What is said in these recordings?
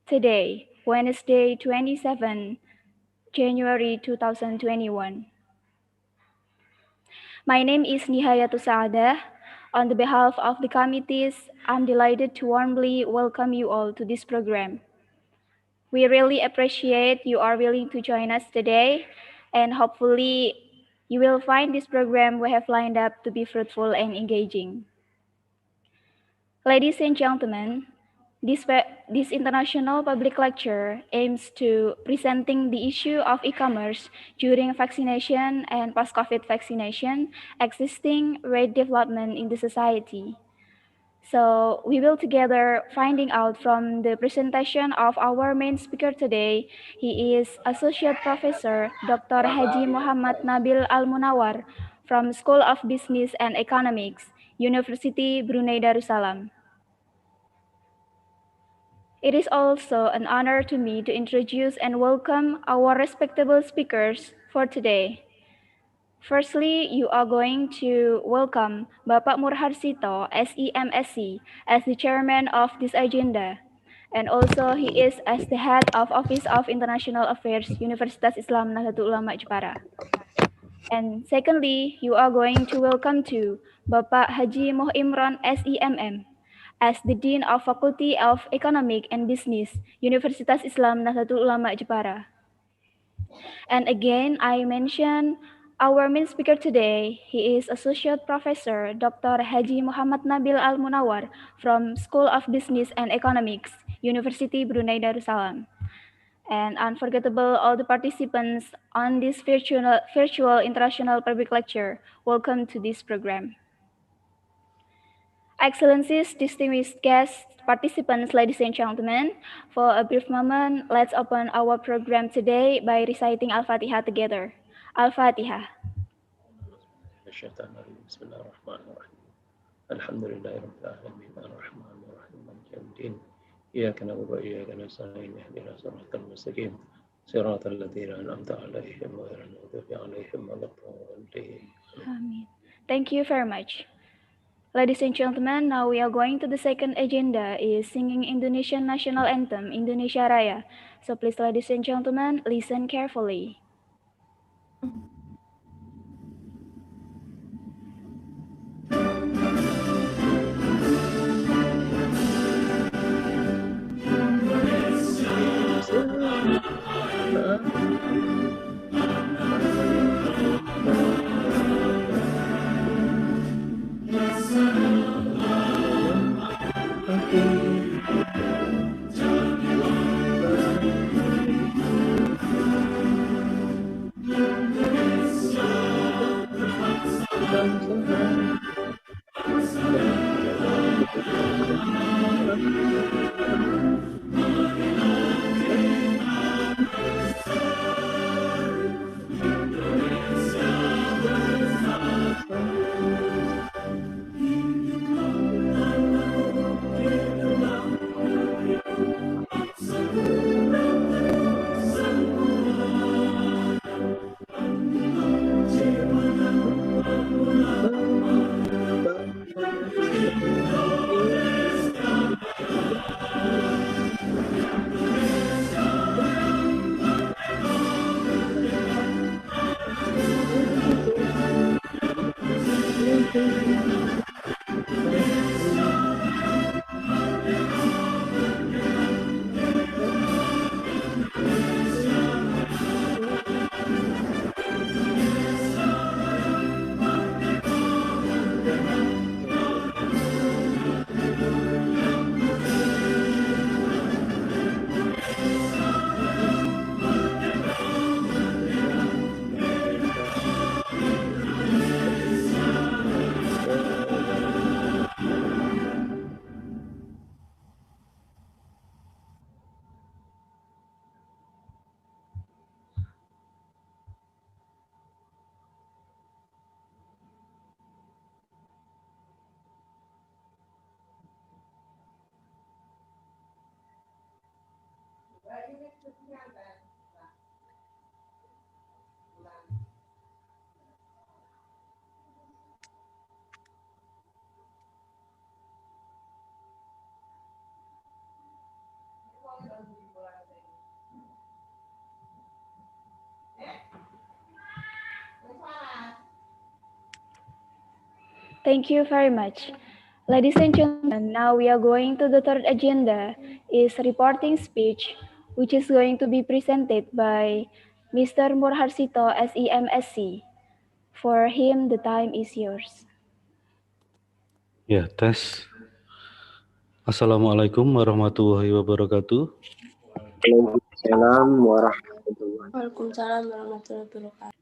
Today, Wednesday, 27 January 2021. My name is Nihayatu Saadah. On the behalf of the committees, I'm delighted to warmly welcome you all to this program. We really appreciate you are willing to join us today, and hopefully you will find this program we have lined up to be fruitful and engaging. Ladies and gentlemen, this international public lecture aims to presenting the issue of e-commerce during vaccination and post-COVID vaccination, existing rate development in the society. So we will together finding out from the presentation of our main speaker today. He is Associate Professor Dr. Haji Muhammad Nabil Al-Munawar from School of Business and Economics, University Brunei Darussalam. It is also an honor to me to introduce and welcome our respectable speakers for today. Firstly, you are going to welcome Bapak Murharsito, SEMSC, as the chairman of this agenda. And also he is as the head of Office of International Affairs, Universitas Islam Nahdlatul Ulama Jepara. And secondly, you are going to welcome to Bapak Haji Moh Imran, SEMM, as the Dean of Faculty of Economic and Business, Universitas Islam Nahdlatul Ulama Jepara. And again, I mention our main speaker today. He is Associate Professor Dr. Haji Muhammad Nabil Al-Munawar from School of Business and Economics, University Brunei Darussalam. And unforgettable all the participants on this virtual international public lecture. Welcome to this program. Excellencies, distinguished guests, participants, ladies and gentlemen, for a brief moment, let's open our program today by reciting Al-Fatiha together. Al-Fatiha. إياك نعبد وإياك نستعين اهدنا الصراط المستقيم صراط الذين أنعمت عليهم غير المغضوب عليهم ولا الضالين. Amen. Thank you very much. Ladies and gentlemen, now we are going to the second agenda is singing Indonesian national anthem, Indonesia Raya. So please, ladies and gentlemen, listen carefully. Thank you very much. Ladies and gentlemen, now we are going to the third agenda is reporting speech, which is going to be presented by Mr. Murharsito SEMSC. For him, the time is yours. Ya, tes. Assalamualaikum warahmatullahi wabarakatuh. Waalaikumsalam warahmatullahi Waalaikumsalam warahmatullahi wabarakatuh.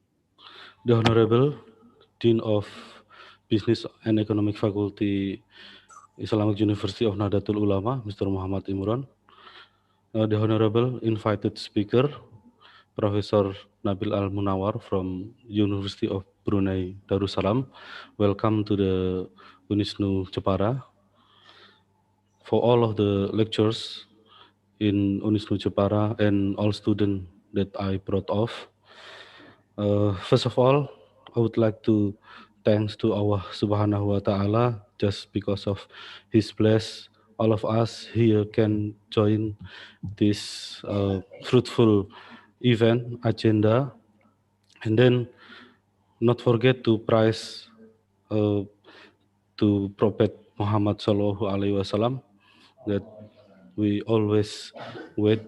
The Honorable Dean of Business and Economic Faculty, Islamic University of Nahdlatul Ulama, Mr. Muhammad Imran. The Honorable Invited Speaker, Professor Nabil Al-Munawar from University of Brunei Darussalam. Welcome to the UNISNU Jepara. For all of the lectures in UNISNU Jepara and all students that I brought off. First of all, I would like to thanks to Allah Subhanahu wa Ta'ala just because of His bless all of us here can join this fruitful event agenda, and then not forget to praise uh, to Prophet Muhammad Sallallahu Alaihi Wasallam that we always wait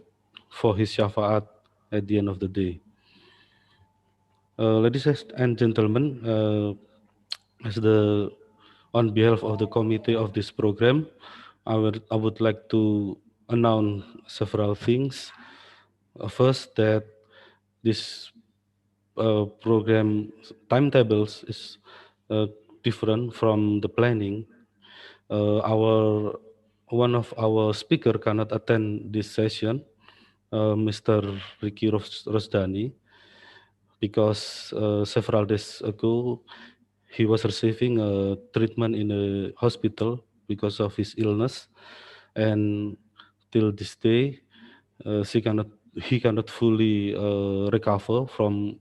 for his shafaat at the end of the day. Ladies and gentlemen, as the on behalf of the committee of this program, I would like to announce several things. First, that this program timetables is uh, different from the planning. Our one of our speaker cannot attend this session, Mr. Ricky Rosdani, because several days ago he was receiving treatment in a hospital because of his illness, and till this day he cannot fully recover from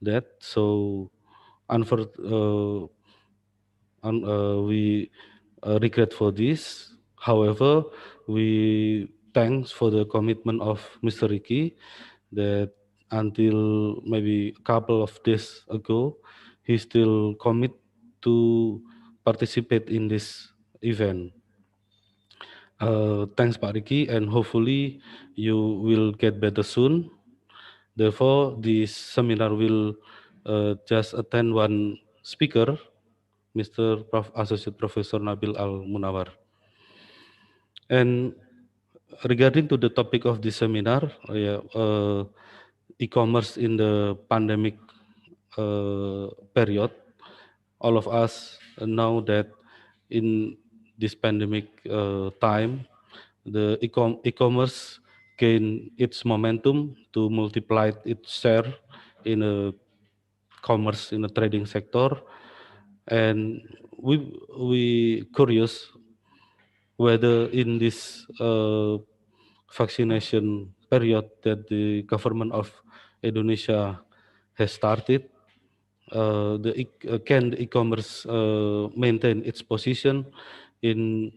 that. So we regret for this. However, we thanks for the commitment of Mr. Ricky that until maybe a couple of days ago, he still commit to participate in this event. Thanks, Pak Ricky, and hopefully you will get better soon. Therefore, this seminar will just attend one speaker, Mr. Associate Professor Nabil Al-Munawar. And regarding to the topic of this seminar, e-commerce in the pandemic period, all of us know that in this pandemic time, the e-commerce gain its momentum to multiply its share in a commerce in the trading sector, and we curious whether in this vaccination period that the government of Indonesia has started, can the e-commerce maintain its position in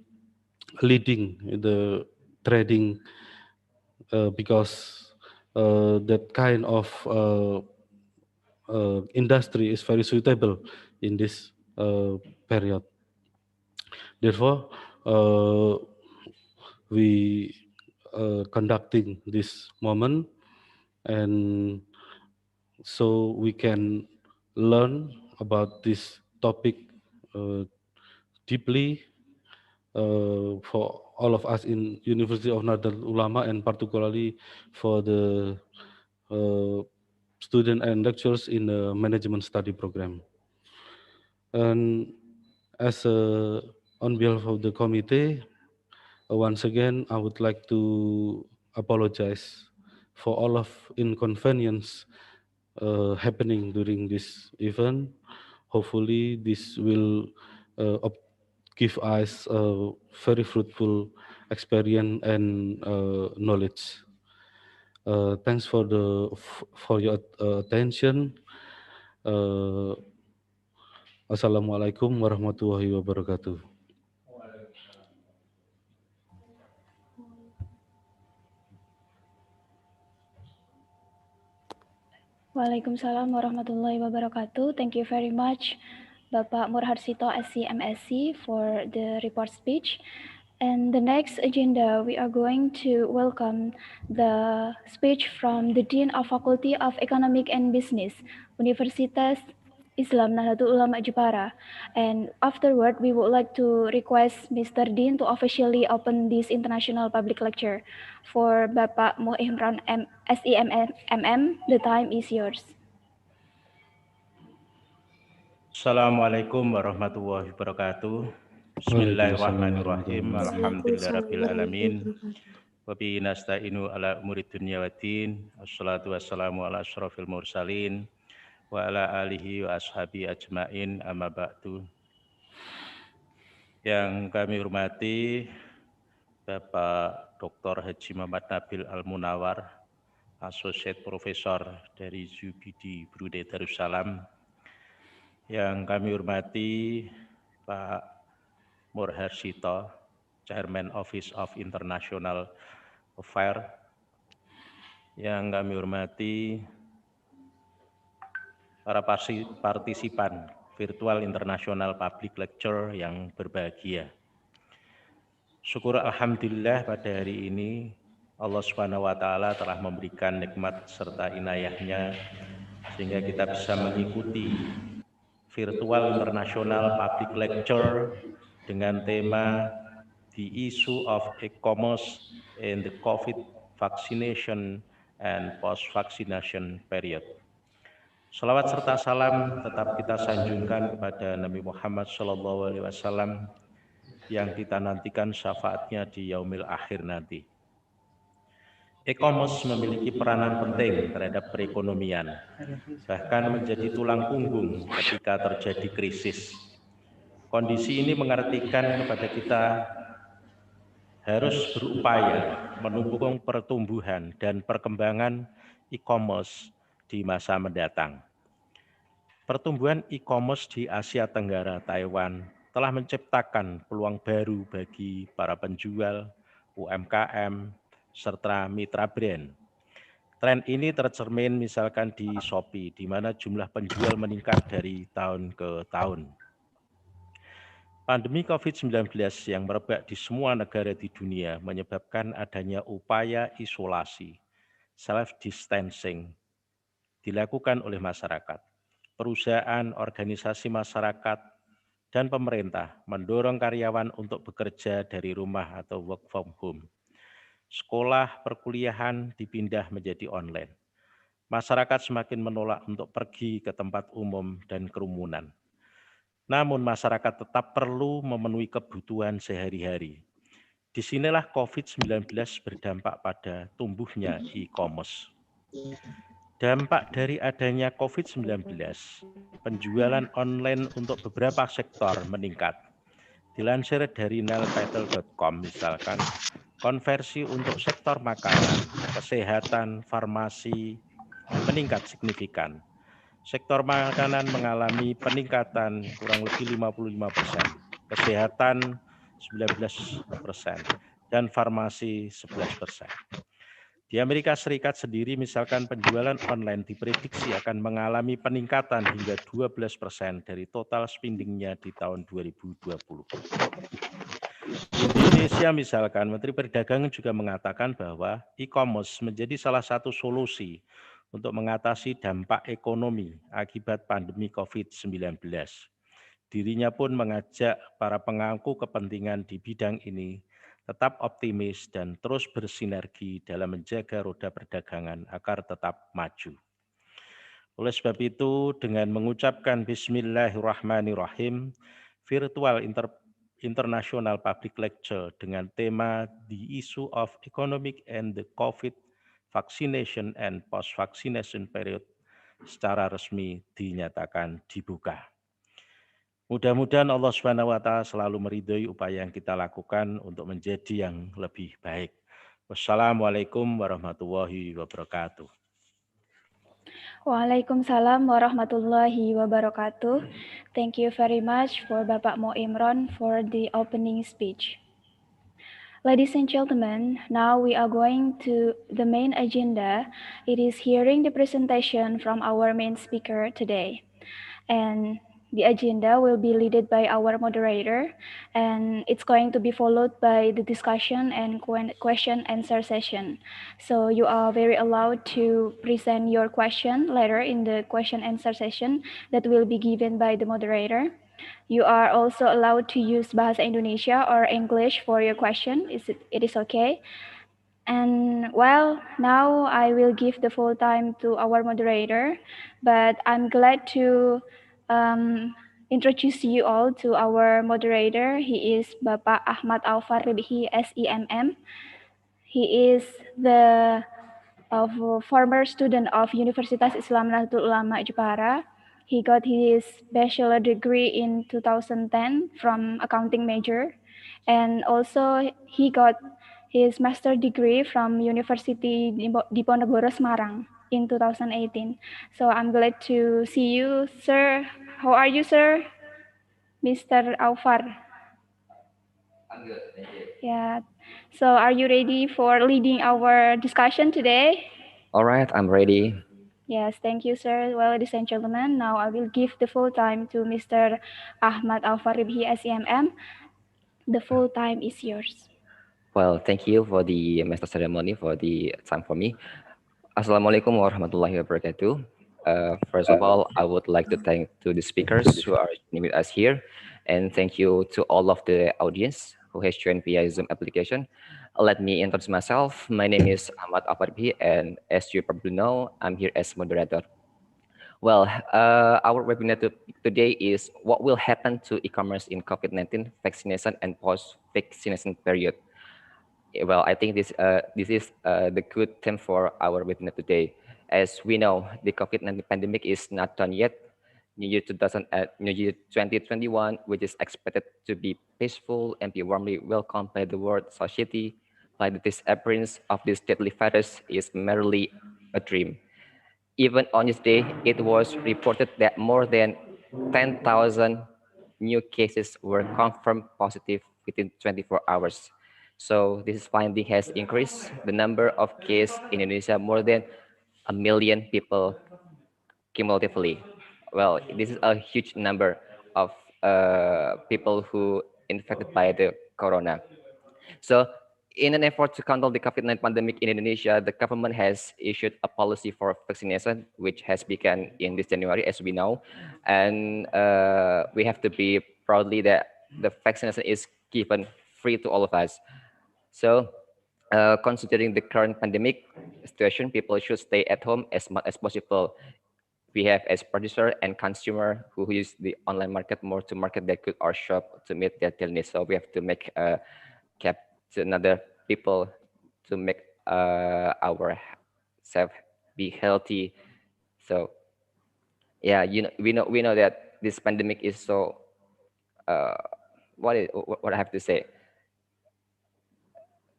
leading the trading, because that kind of industry is very suitable in this period. Therefore, we conducting this moment, and so we can learn about this topic uh, deeply, for all of us in University of Nahdlatul Ulama, and particularly for the uh, student and lecturers in the management study program. And as on behalf of the committee, once again, I would like to apologize for all of inconvenience happening during this event. Hopefully, this will give us a very fruitful experience and knowledge. Thanks for your attention. Uh, Assalamualaikum warahmatullahi wabarakatuh. Waalaikumsalam warahmatullahi wabarakatuh. Thank you very much, Bapak Murharsito SC MSc for the report speech. And the next agenda, we are going to welcome the speech from the Dean of Faculty of Economic and Business, Universitas Islam Nahdlatul Ulama Jepara. And afterward, we would like to request Mr. Dean to officially open this international public lecture. For Bapak Muhimran SEMM, the time is yours. Assalamualaikum warahmatullahi wabarakatuh. Bismillahirrahmanirrahim. Alhamdulillahirrabbilalamin. Wabihi nasta'inu ala umurid dunya waddin. Wassalatu wassalamu ala asyrafil mursalin. Wa ala alihi wa ashabi ajmain amma ba'du. Yang kami hormati Bapak Dr. Haji Muhammad Nabil Al-Munawar, Associate Professor dari UBD Brunei Darussalam. Yang kami hormati Pak Murharsito, Chairman Office of International Affairs. Yang kami hormati para partisipan virtual international public lecture yang berbahagia. Syukur alhamdulillah pada hari ini Allah Subhanahu wa taala telah memberikan nikmat serta inayahnya sehingga kita bisa mengikuti virtual international public lecture dengan tema The Issue of E-commerce in the COVID Vaccination and Post-Vaccination Period. Salawat serta salam tetap kita sanjungkan kepada Nabi Muhammad SAW yang kita nantikan syafaatnya di yaumil akhir nanti. E-commerce memiliki peranan penting terhadap perekonomian, bahkan menjadi tulang punggung ketika terjadi krisis. Kondisi ini mengartikan kepada kita harus berupaya mendukung pertumbuhan dan perkembangan e-commerce di masa mendatang. Pertumbuhan e-commerce di Asia Tenggara, Taiwan, telah menciptakan peluang baru bagi para penjual, UMKM, serta mitra brand. Tren ini tercermin misalkan di Shopee, di mana jumlah penjual meningkat dari tahun ke tahun. Pandemi COVID-19 yang merebak di semua negara di dunia menyebabkan adanya upaya isolasi, self-distancing, dilakukan oleh masyarakat. Perusahaan, organisasi masyarakat, dan pemerintah mendorong karyawan untuk bekerja dari rumah atau work from home. Sekolah, perkuliahan dipindah menjadi online. Masyarakat semakin menolak untuk pergi ke tempat umum dan kerumunan. Namun masyarakat tetap perlu memenuhi kebutuhan sehari-hari. Disinilah COVID-19 berdampak pada tumbuhnya e-commerce. Dampak dari adanya COVID-19, penjualan online untuk beberapa sektor meningkat. Dilansir dari niltitle.com misalkan, konversi untuk sektor makanan, kesehatan, farmasi meningkat signifikan. Sektor makanan mengalami peningkatan kurang lebih 55%, kesehatan 19%, dan farmasi 11%. Di Amerika Serikat sendiri misalkan penjualan online diprediksi akan mengalami peningkatan hingga 12% dari total spendingnya di tahun 2020. Di Indonesia misalkan Menteri Perdagangan juga mengatakan bahwa e-commerce menjadi salah satu solusi untuk mengatasi dampak ekonomi akibat pandemi COVID-19. Dirinya pun mengajak para pemangku kepentingan di bidang ini tetap optimis dan terus bersinergi dalam menjaga roda perdagangan agar tetap maju. Oleh sebab itu, dengan mengucapkan Bismillahirrahmanirrahim, virtual International Public Lecture dengan tema The Issue of Economic and the COVID Vaccination and Post-Vaccination Period secara resmi dinyatakan dibuka. Mudah-mudahan Allah Subhanahu wa taala selalu meridhoi upaya yang kita lakukan untuk menjadi yang lebih baik. Wassalamualaikum warahmatullahi wabarakatuh. Waalaikumsalam warahmatullahi wabarakatuh. Thank you very much for Bapak Mo Imron for the opening speech. Ladies and gentlemen, now we are going to the main agenda. It is hearing the presentation from our main speaker today. And The agenda will be led by our moderator, and it's going to be followed by the discussion and question answer session. So you are very allowed to present your question later in the question answer session that will be given by the moderator. You are also allowed to use Bahasa Indonesia or English for your question. It is okay? And well, now I will give the full time to our moderator, but I'm glad to um, introduce you all to our moderator. He is Bapak Ahmad Alfar Rebihi, SEMM. He is the of former student of Universitas Islam Nahdlatul Ulama Jepara. He got his bachelor degree in 2010 from accounting major, and also he got his master degree from University Diponegoro Semarang in 2018. So I'm glad to see you, sir. How are you, sir? Mr. Aufar. Yeah. So are you ready for leading our discussion today? All right, I'm ready. Yes, thank you, sir. Well, ladies and gentlemen, now I will give the full time to Mr. Ahmad Al-Faribhi, SEMM. The full time is yours. Well, thank you for the master ceremony for the time for me. Assalamualaikum warahmatullahi wabarakatuh. First of all, I would like to thank to the speakers who are joining with us here, and thank you to all of the audience who has joined via Zoom application. Let me introduce myself. My name is Ahmad Al-Faribhi, and as you probably know, I'm here as moderator. Well, our webinar today is what will happen to e-commerce in COVID-19 vaccination and post-vaccination period. Well, I think this is the good theme for our webinar today. As we know, the COVID-19 pandemic is not done yet. New Year 2021, which is expected to be peaceful and be warmly welcomed by the world society, by the disappearance of this deadly virus is merely a dream. Even on this day, it was reported that more than 10,000 new cases were confirmed positive within 24 hours. So this finding has increased the number of cases in Indonesia more than a million people cumulatively. Well, this is a huge number of people who infected by the corona. So, in an effort to control the COVID-19 pandemic in Indonesia, the government has issued a policy for vaccination, which has begun in this January, as we know. And we have to be proudly that the vaccination is given free to all of us. So, considering the current pandemic situation, people should stay at home as much as possible. We have as producer and consumer who use the online market more to market their good or shop to meet their daily needs. So we have to make a cap to another people to make our self be healthy. So yeah, we know that this pandemic is so uh, what I have to say.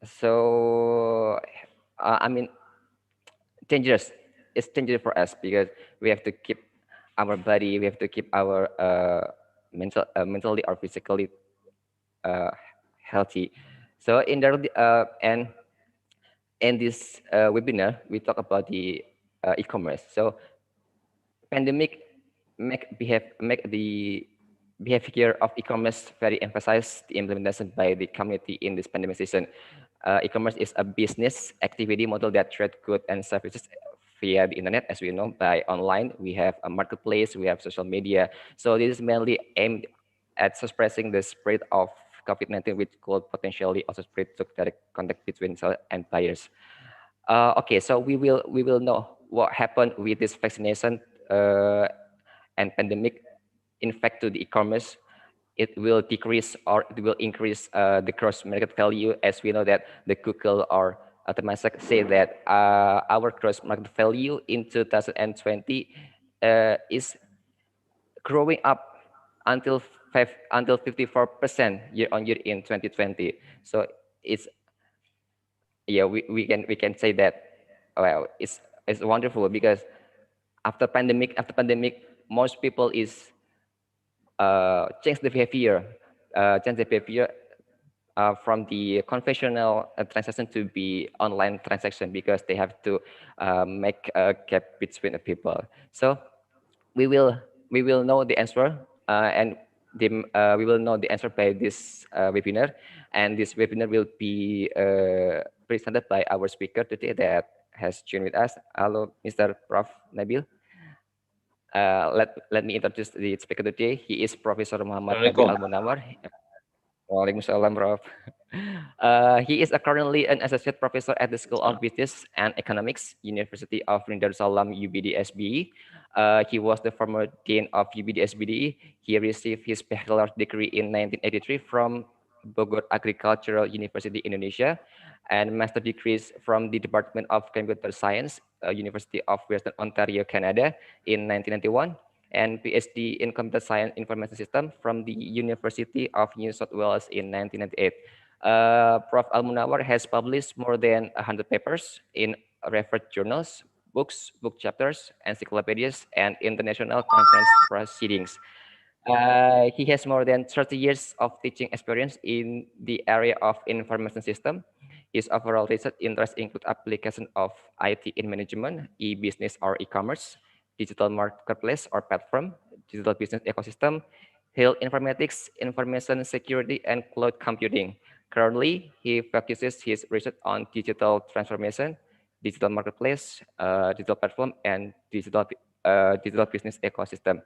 So I mean dangerous. It's dangerous for us because we have to keep our body, we have to keep our mentally or physically uh, healthy. So in this webinar, we talk about the e-commerce. So pandemic make the behavior of e-commerce very emphasized the implementation by the community in this pandemic season. E-commerce is a business activity model that trade goods and services via the internet. As we know, by online, we have a marketplace, we have social media. So this is mainly aimed at suppressing the spread of COVID-19, which could potentially also spread to direct contact between seller and buyers. Okay, so we will know what happened with this vaccination and pandemic in fact to the e-commerce. It will decrease or it will increase the gross market value, as we know that the Google or Temasek say that our gross market value in 2020 is growing up until 54% year on year in 2020. So it's yeah, we can say that well it's wonderful because after pandemic most people is change the behavior from the conventional transaction to be online transaction because they have to make a gap between the people. So we will we will know the answer and we will know the answer by this webinar. And this webinar will be presented by our speaker today that has joined with us. Hello, Mr. Prof. Nabil. Let me introduce the speaker today. He is Professor Muhammad Nabil Al-Munawar. Waalaikumsalam, Prof. He is currently an associate professor at the School of Business and Economics, University of Darussalam UBDSBE. He was the former dean of UBDSBE. He received his bachelor's degree in 1983 from Bogor Agricultural University, Indonesia, and master degrees from the Department of Computer Science, University of Western Ontario, Canada, in 1991, and PhD in Computer Science Information System from the University of New South Wales in 1998. Prof. Al-Munawar has published more than 100 papers in referred journals, books, book chapters, encyclopedias, and international conference proceedings. He has more than 30 years of teaching experience in the area of information system. His overall research interests include application of IT in management, e-business or e-commerce, digital marketplace or platform, digital business ecosystem, health informatics, information security, and cloud computing. Currently, he focuses his research on digital transformation, digital marketplace, digital platform, and digital business ecosystem.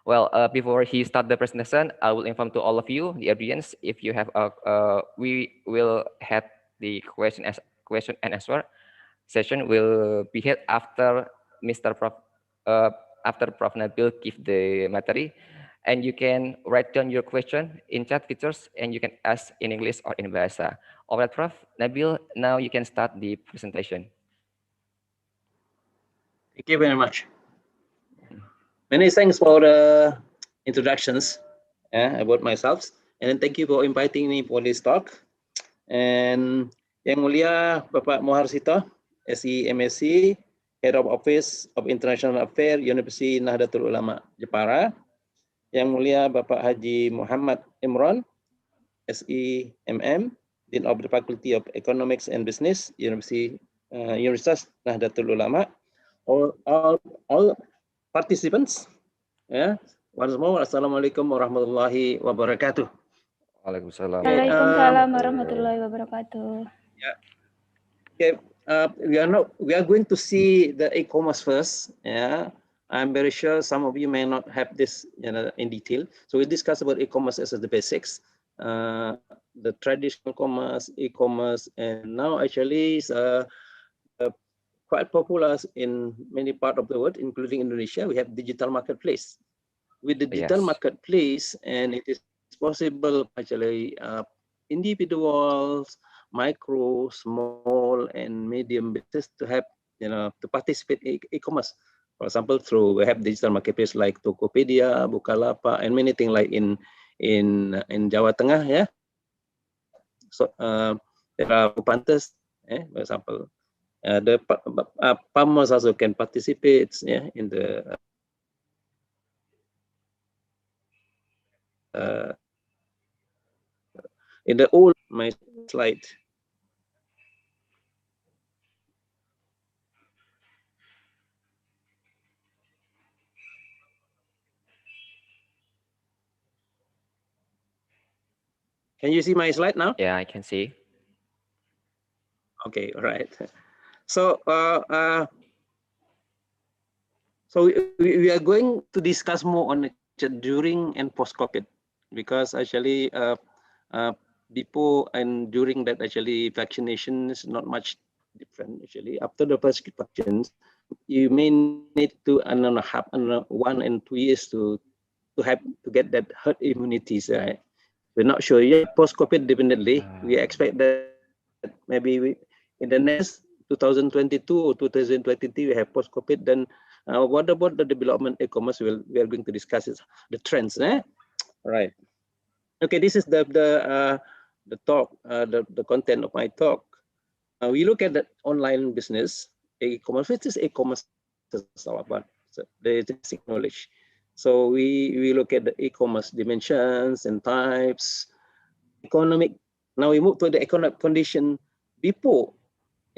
Well, before he start the presentation, I will inform to all of you, the audience, if you have we will have the question and answer session will be held after Mr. Prof. After Prof. Nabil give the material, and you can write down your question in chat features, and you can ask in English or in Bahasa. All right, Prof. Nabil, now you can start the presentation. Thank you very much. Many thanks for the introductions about myself, and thank you for inviting me for this talk. And Yang Mulia Bapak Moharsito, SE MSc, Head of Office of International Affairs, University Nahdlatul Ulama Jepara. Yang Mulia Bapak Haji Muhammad Imran, SE MM, Dean of the Faculty of Economics and Business, Universitas Nahdlatul Ulama. All participants, once more, Assalamualaikum warahmatullahi wabarakatuh. Waalaikumsalam. Waalaikumsalam warahmatullahi wabarakatuh. Yeah. Okay. We are going to see the e-commerce first. Yeah. I'm very sure some of you may not have this in detail. So we discuss about e-commerce as the basics, the traditional commerce, e-commerce, and now actually is quite popular in many parts of the world, including Indonesia. We have digital marketplace. With the digital marketplace, and it is possible actually individuals, micro, small, and medium business to have to participate in e-commerce. For example, we have digital marketplace like Tokopedia, Bukalapak, and many things like in Jawa Tengah. Yeah. So there are punters, for example. The farmers also can participate in the old my slide. Can you see my slide now? Yeah, I can see. Okay, all right. So so we are going to discuss more on during and post-COVID, because actually before and during that actually vaccination is not much different. Actually, after the first vaccines, you may need to have 1 and 2 years to get that herd immunity. Right? We're not sure yet. Post-COVID, definitely, we expect that maybe in the next 2022 or 2023 we have post-COVID. Then what about the development e-commerce? We are going to discuss the trends. All right. Okay, this is the talk, the content of my talk. We look at the online business, e-commerce. What is e-commerce? About the basic knowledge. So we look at the e-commerce dimensions and types, economic. Now we move to the economic condition before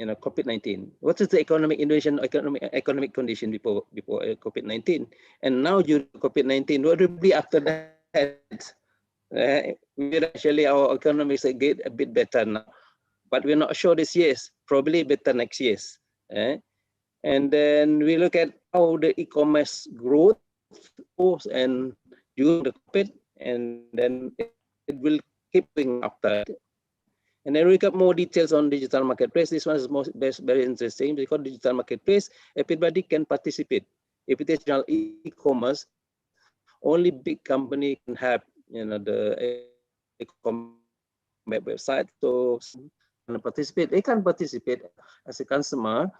COVID-19. What is the Indonesian economic condition before COVID-19, and now during COVID-19? What will be after that? Maybe actually our economy is get a bit better now, but we're not sure this year. Probably better next year. And then we look at how the e-commerce growth and during the COVID, and then it will keep going after. And then we got more details on digital marketplace. This one is very interesting because digital marketplace, everybody can participate. If it is e-commerce, only big company can have the e-commerce website. So participate. They can participate as a consumer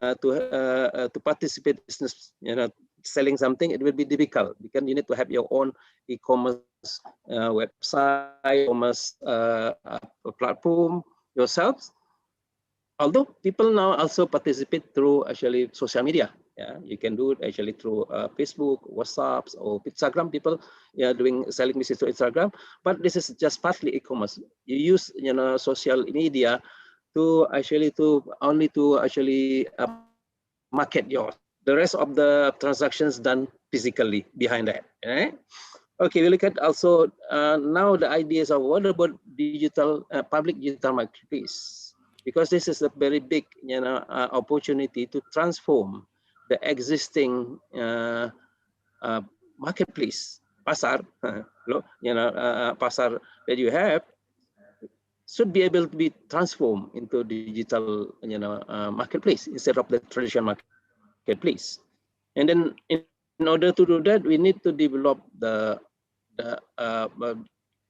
to participate business. Selling something, it will be difficult because you need to have your own e-commerce website, e-commerce platform yourselves. Although people now also participate through actually social media. Yeah, you can do it actually through Facebook, WhatsApp, or Instagram. People doing selling business to Instagram, but this is just partly e-commerce. You use social media to actually market yours. The rest of the transactions done physically behind that. Right? Okay, we look at also now the ideas of what about digital public digital marketplace, because this is a very big opportunity to transform the existing marketplace pasar pasar that you have should be able to be transformed into digital marketplace instead of the traditional marketplace. And then in order to do that, we need to develop the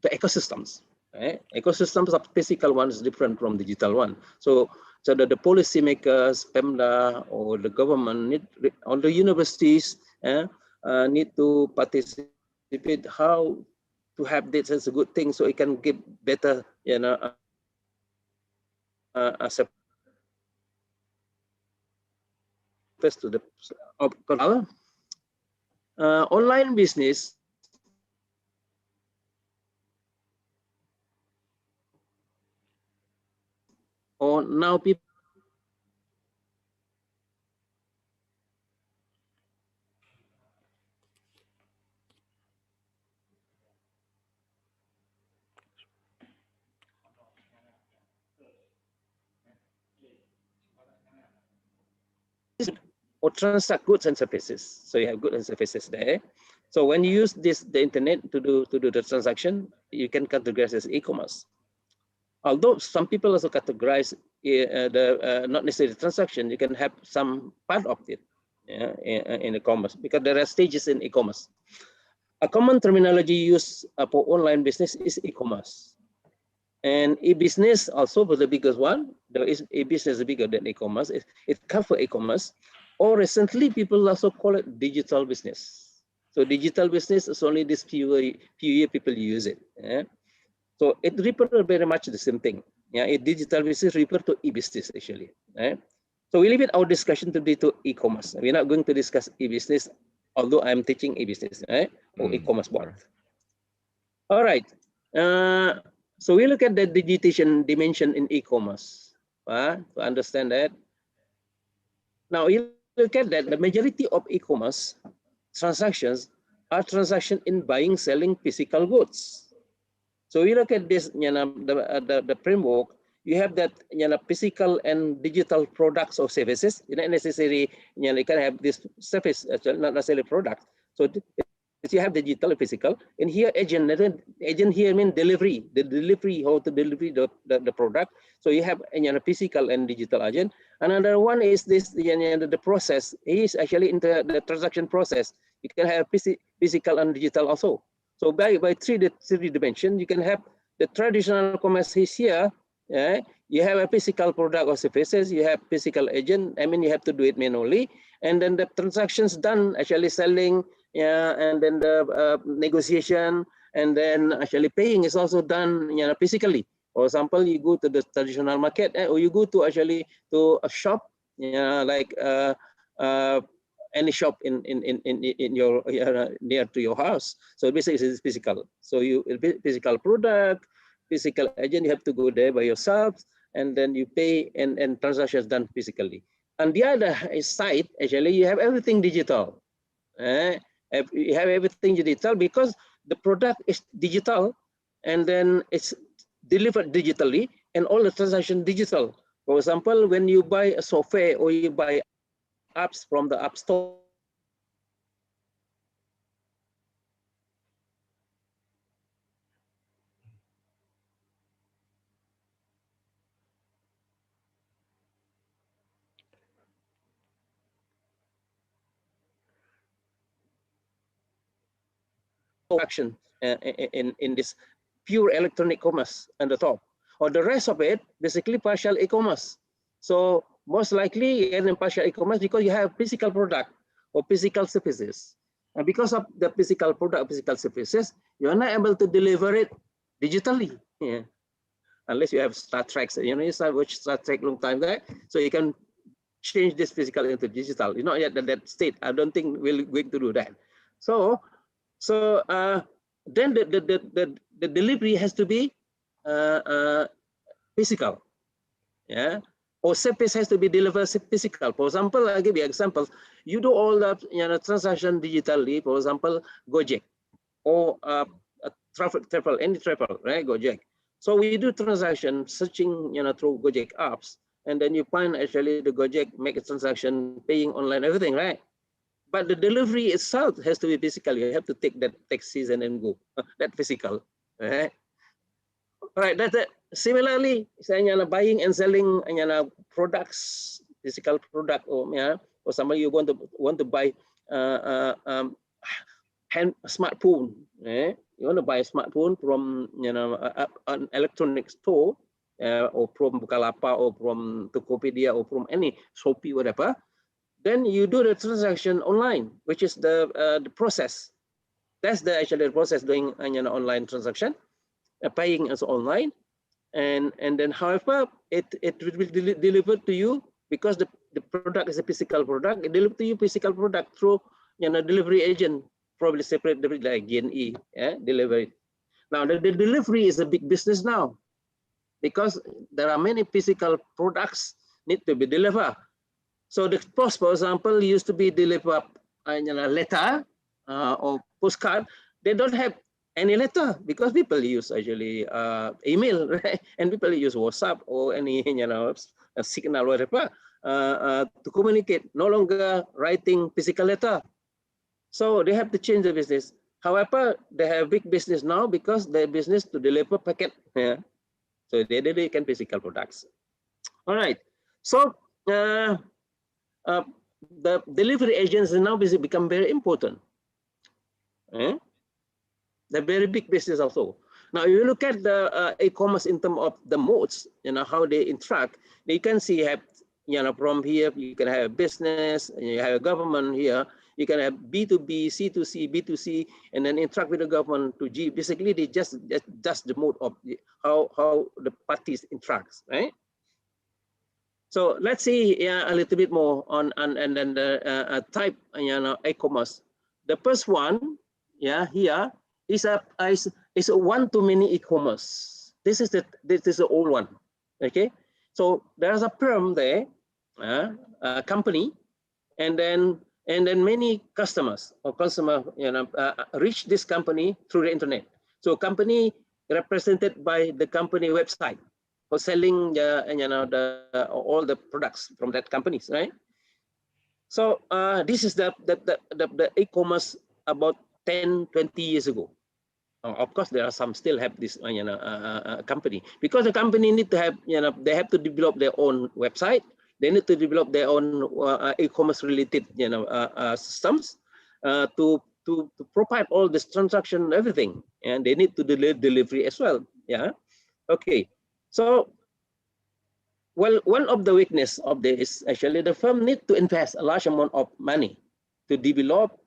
ecosystems. Right? Ecosystems of physical one is different from digital one. So that the policymakers, PEMDA, or the government, or the universities need to participate how to have this as a good thing, so it can give better, service to the online business. Or now people or transact goods and services. So you have goods and services there. So when you use the internet to do the transaction, you can categorize as e-commerce. Although some people also categorize not necessarily transaction, you can have some part of it in e-commerce, because there are stages in e-commerce. A common terminology used for online business is e-commerce. And e-business also was the biggest one. There is e-business bigger than e-commerce. It covers e-commerce. Or recently, people also call it digital business. So digital business is only this few years people use it. So it refers very much the same thing. Yeah, digital business refers to e-business actually. So we leave it our discussion today to e-commerce. We're not going to discuss e-business, although I'm teaching e-business or e-commerce board. All right. So we look at the digitization dimension in e-commerce to understand that. Now you look at that, the majority of e-commerce transactions are transactions in buying, selling physical goods. So we look at this, the framework. You have that, physical and digital products or services. Not necessarily, you can have this service, not necessarily product. So you have digital and physical. And here, agent here means delivery. The delivery, how to deliver the product. So you have physical and digital agent. Another one is this, the process. It is actually in the transaction process. You can have physical and digital also. So by three dimension, you can have the traditional commerce is here. You have a physical product or services. You have physical agent. I mean, you have to do it manually, and then the transactions done actually selling. And then the negotiation, and then actually paying is also done physically. For example, you go to the traditional market, or you go to actually to a shop, like any shop in your near to your house. So basically it's physical. So you physical product, physical agent, you have to go there by yourself, and then you pay, and transactions done physically. On the other side, actually, you have everything digital. You have everything digital because the product is digital, and then it's delivered digitally, and all the transaction digital. For example, when you buy a software or you buy apps from the App Store, action in this pure electronic commerce on the top, or the rest of it basically partial e-commerce. So most likely in partial e-commerce because you have physical product or physical services, and because of the physical product, physical services, you are not able to deliver it digitally. Yeah. Unless you have Star Trek, you know, you watch Star Trek long time there, so you can change this physical into digital. You know, yet that state. I don't think we're going to do that. So then the delivery has to be physical, yeah, or service has to be delivered physical. For example, I'll give you examples. You do all the transaction digitally. For example, Gojek or travel, any travel, right? Gojek. So we do transaction searching, through Gojek apps, and then you find actually the Gojek make a transaction, paying online, everything, right? But the delivery itself has to be physical. You have to take that taxis and then go. That physical, right? Right. That's it. Similarly, saya buying and selling products, physical product, or somebody you want to buy smartphone. You want to buy a smartphone from an electronic store, or from Bukalapak, or from Tokopedia, or from any Shopee, whatever. Then you do the transaction online, which is the process. That's actually the process doing online transaction, paying as online, and then however it will be delivered to you because the product is a physical product. It delivered to you physical product through delivery agent, probably separate like GNE, delivery. Now the delivery is a big business now because there are many physical products need to be delivered. So the post, for example, used to be delivered letter or postcard. They don't have any letter because people use actually email, right? And people use WhatsApp or any a signal, whatever, to communicate. No longer writing physical letter. So they have to change the business. However, they have big business now because their business to deliver packet. Yeah. So they can physical products. All right. So the delivery agents now become very important. They're very big business also. Now, if you look at the e-commerce in terms of the modes, how they interact, you can see have, from here, you can have a business, you have a government here, you can have B2B, C2C, B2C, and then interact with the government to G. Basically, they just the mode of how the parties interact, right? So let's see a little bit more on and then the type e-commerce. The first one, here is a one-to-many e-commerce. This is the old one. Okay, so there's a firm there, a company, and then many customers or consumer reach this company through the internet. So company represented by the company website for selling all the products from that companies, right? So this is the e-commerce about 10, 20 years ago. Of course, there are some still have this company because the company need to have they have to develop their own website. They need to develop their own e-commerce related systems to provide all this transaction, everything, and they need to delivery as well. Yeah. Okay. So, well, one of the weakness of this actually the firm need to invest a large amount of money to develop,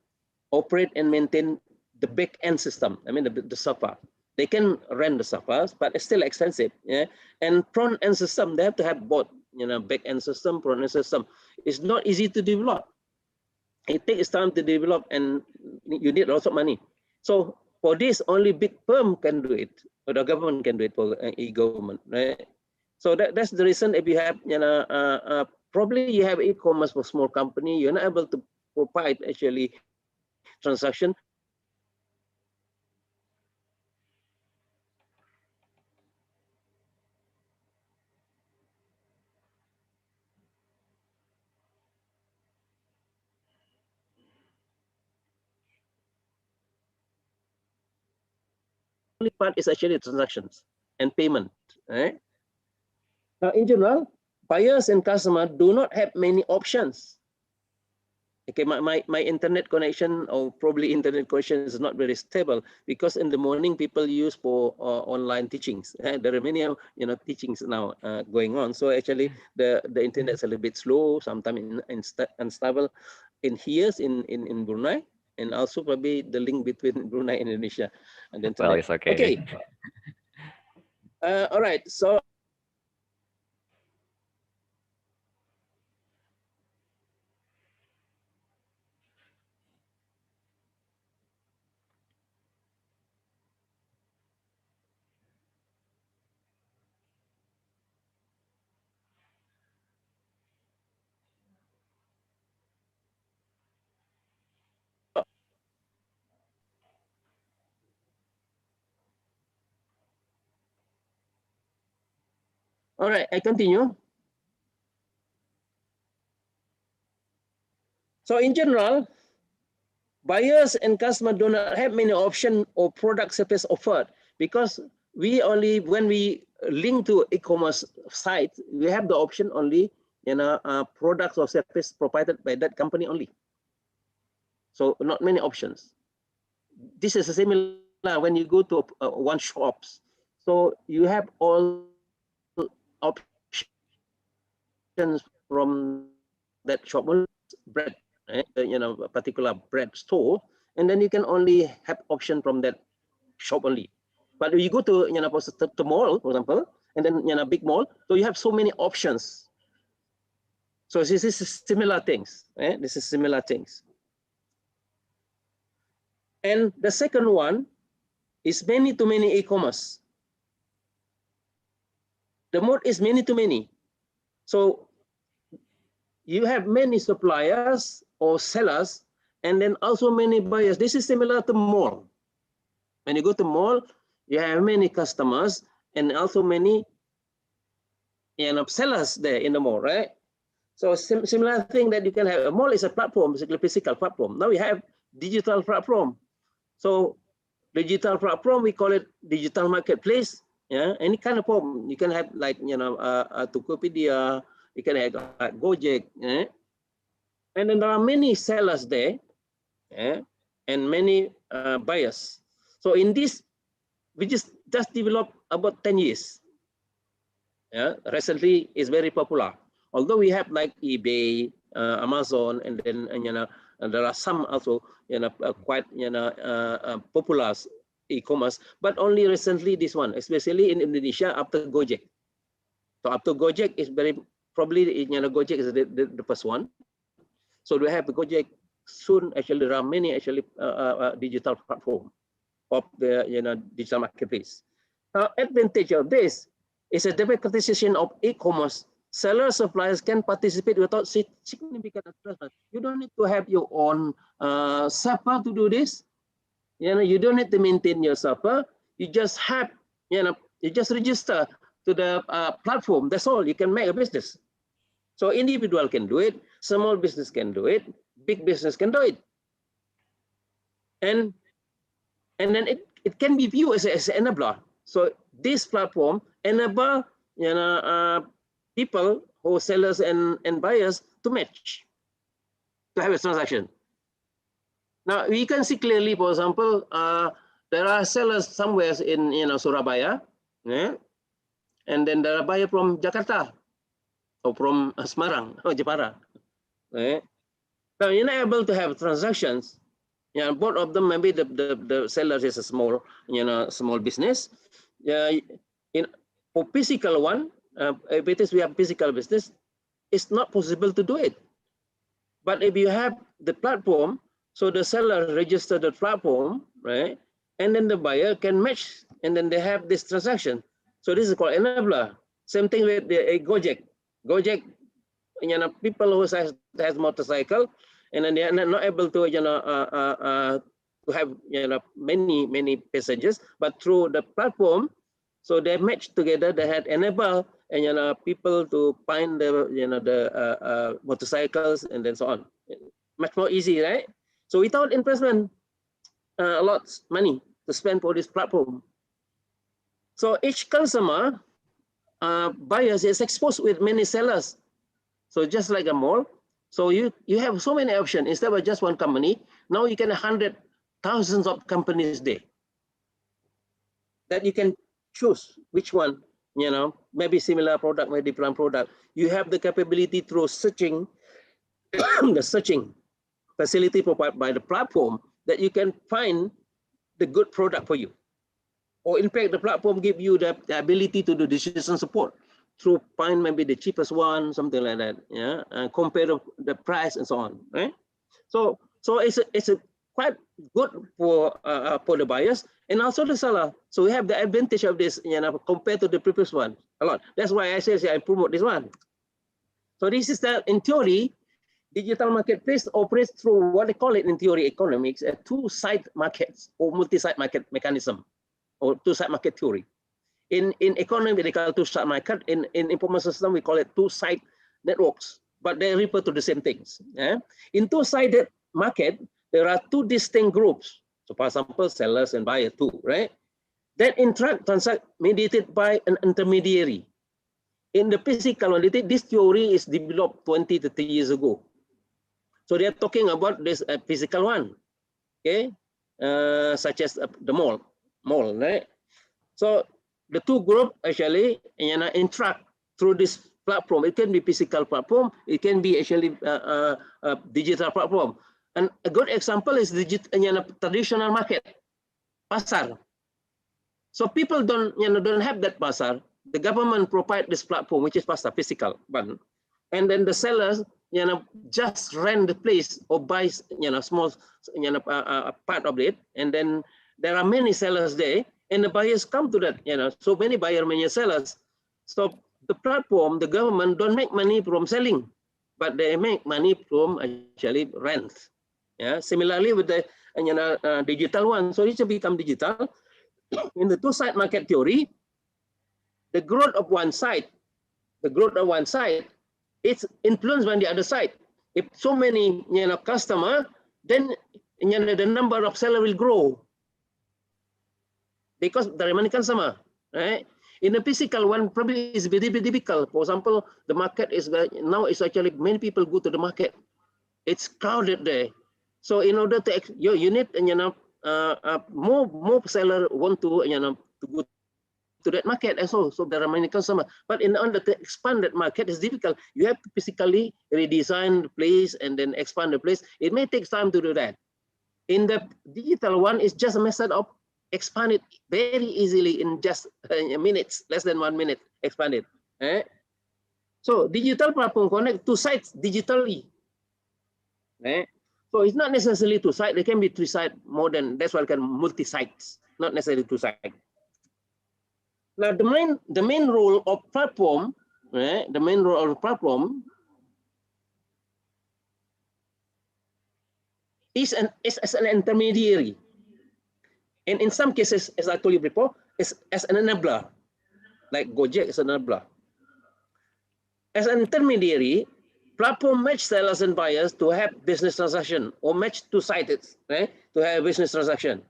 operate, and maintain the back end system. I mean the software. They can rent the software, but it's still expensive. Yeah, and front end system they have to have both. Back end system, front end system. It's not easy to develop. It takes time to develop, and you need lots of money. So for this, only big firm can do it, or the government can do it for e-government, right? So that's the reason. If you have, probably you have e-commerce for small company, you're not able to provide actually transaction. Only part is actually transactions and payment. Right? Now, in general, buyers and customers do not have many options. Okay, my internet connection or probably internet connection is not very stable because in the morning people use for online teachings. There are many teachings now going on. So actually the internet is a little bit slow, sometimes unstable in here in Brunei, and also probably the link between Brunei and Indonesia and the internet. Well, it's okay. Okay. All right. So all right, I continue. So in general, buyers and customers do not have many options or product service offered because we only, when we link to e-commerce site, we have the option only, products or service provided by that company only. So not many options. This is similar when you go to one shops. So you have all options from that shop, bread, a particular bread store, and then you can only have option from that shop only. But if you go to to mall, for example, and then big mall, so you have so many options. So this is similar things. This is similar things. And the second one is many to many e-commerce. The mode is many to many. So you have many suppliers or sellers, and then also many buyers. This is similar to mall. When you go to mall, you have many customers and also many sellers there in the mall, right? So similar thing that you can have. A mall is a platform, basically physical platform. Now we have digital platform. So digital platform, we call it digital marketplace. Yeah, any kind of form. You can have like Tokopedia, you can have like Gojek, and then there are many sellers there, and many buyers. So in this, we just developed about 10 years. Recently is very popular. Although we have like eBay, Amazon, and then there are some also quite popular e-commerce, but only recently this one, especially in Indonesia after Gojek. So after Gojek is very probably Gojek is the first one. So we have the Gojek soon. Actually, there are many actually digital platform of the digital marketplace. Advantage of this is a democratization of e-commerce. Sellers, suppliers can participate without significant investment. You don't need to have your own server to do this. You don't need to maintain your server. You just have, you just register to the platform. That's all. You can make a business. So individual can do it. Small business can do it. Big business can do it. And then it can be viewed as an enabler. So this platform enable people who sellers and buyers to match, to have a transaction. Now we can see clearly, for example, there are sellers somewhere in Surabaya, and then there are buyers from Jakarta or from Semarang or Jepara. Now you're not able to have transactions. Both of them, maybe the seller is a small small business. For physical one, if it is we have physical business, it's not possible to do it. But if you have the platform, so the seller register the platform, right, and then the buyer can match, and then they have this transaction. So this is called enabler. Same thing with the Gojek. Gojek, people who has motorcycle, and then they are not able to, to have, many passengers, but through the platform, so they matched together. They had enabled, and people to find the, the motorcycles and then so on. Much more easy, right? So without investment, a lot money to spend for this platform. So each customer, buyers is exposed with many sellers. So just like a mall, so you have so many options. Instead of just one company, now you can 100,000 of companies there that you can choose which one, maybe similar product, maybe different product. You have the capability through searching, the searching facility provided by the platform, that you can find the good product for you. Or in fact, the platform give you the ability to do decision support through find maybe the cheapest one, something like that, yeah, and compare the price and so on, right? So it's a quite good for the buyers and also the seller. So we have the advantage of this, compared to the previous one a lot. That's why I say I promote this one. So this is the, in theory, digital marketplace operates through what they call it in theory economics, a two-side markets or multi-side market mechanism, or two-side market theory. In economy, they call it two-side market. In information system, we call it two-side networks, but they refer to the same things. Yeah? In two-sided market, there are two distinct groups. So for example, sellers and buyers too, right? That transact mediated by an intermediary. In the physical one, this theory is developed 20 to 30 years ago. So they are talking about this physical one, okay? Such as the mall, right? So the two groups actually interact through this platform. It can be physical platform. It can be actually a digital platform. And a good example is traditional market, pasar. So people don't have that pasar. The government provide this platform, which is pasar, physical one, and then the sellers just rent the place or buy small part of it, and then there are many sellers there, and the buyers come to that, so many buyers, many sellers. So the platform, the government don't make money from selling, but they make money from actually rent. Yeah, similarly with the digital one, so it should become digital. In the two-side market theory, the growth of one side, it's influenced by the other side. If so many customer, then the number of seller will grow because the money kan sama, right? In the physical one, probably is very difficult. For example, the market is now is actually many people go to the market. It's crowded there. So in order to you need more seller want to to go to that market as well. So there are many customers. But in order to expand that market, it's difficult. You have to physically redesign the place and then expand the place. It may take time to do that. In the digital one, it's just a method of expand it very easily in just minutes, less than 1 minute, expand it. So digital platform connect two sites digitally. So it's not necessarily two sites. They can be three sites more than, that's why I can multi-sites, not necessarily two sites. Now the main role of platform, the main role of the platform is as an intermediary. And in some cases, as I told you before, is as an enabler, like Gojek is an enabler. As an intermediary, platform match sellers and buyers to have business transaction, or match two sides, to have business transaction.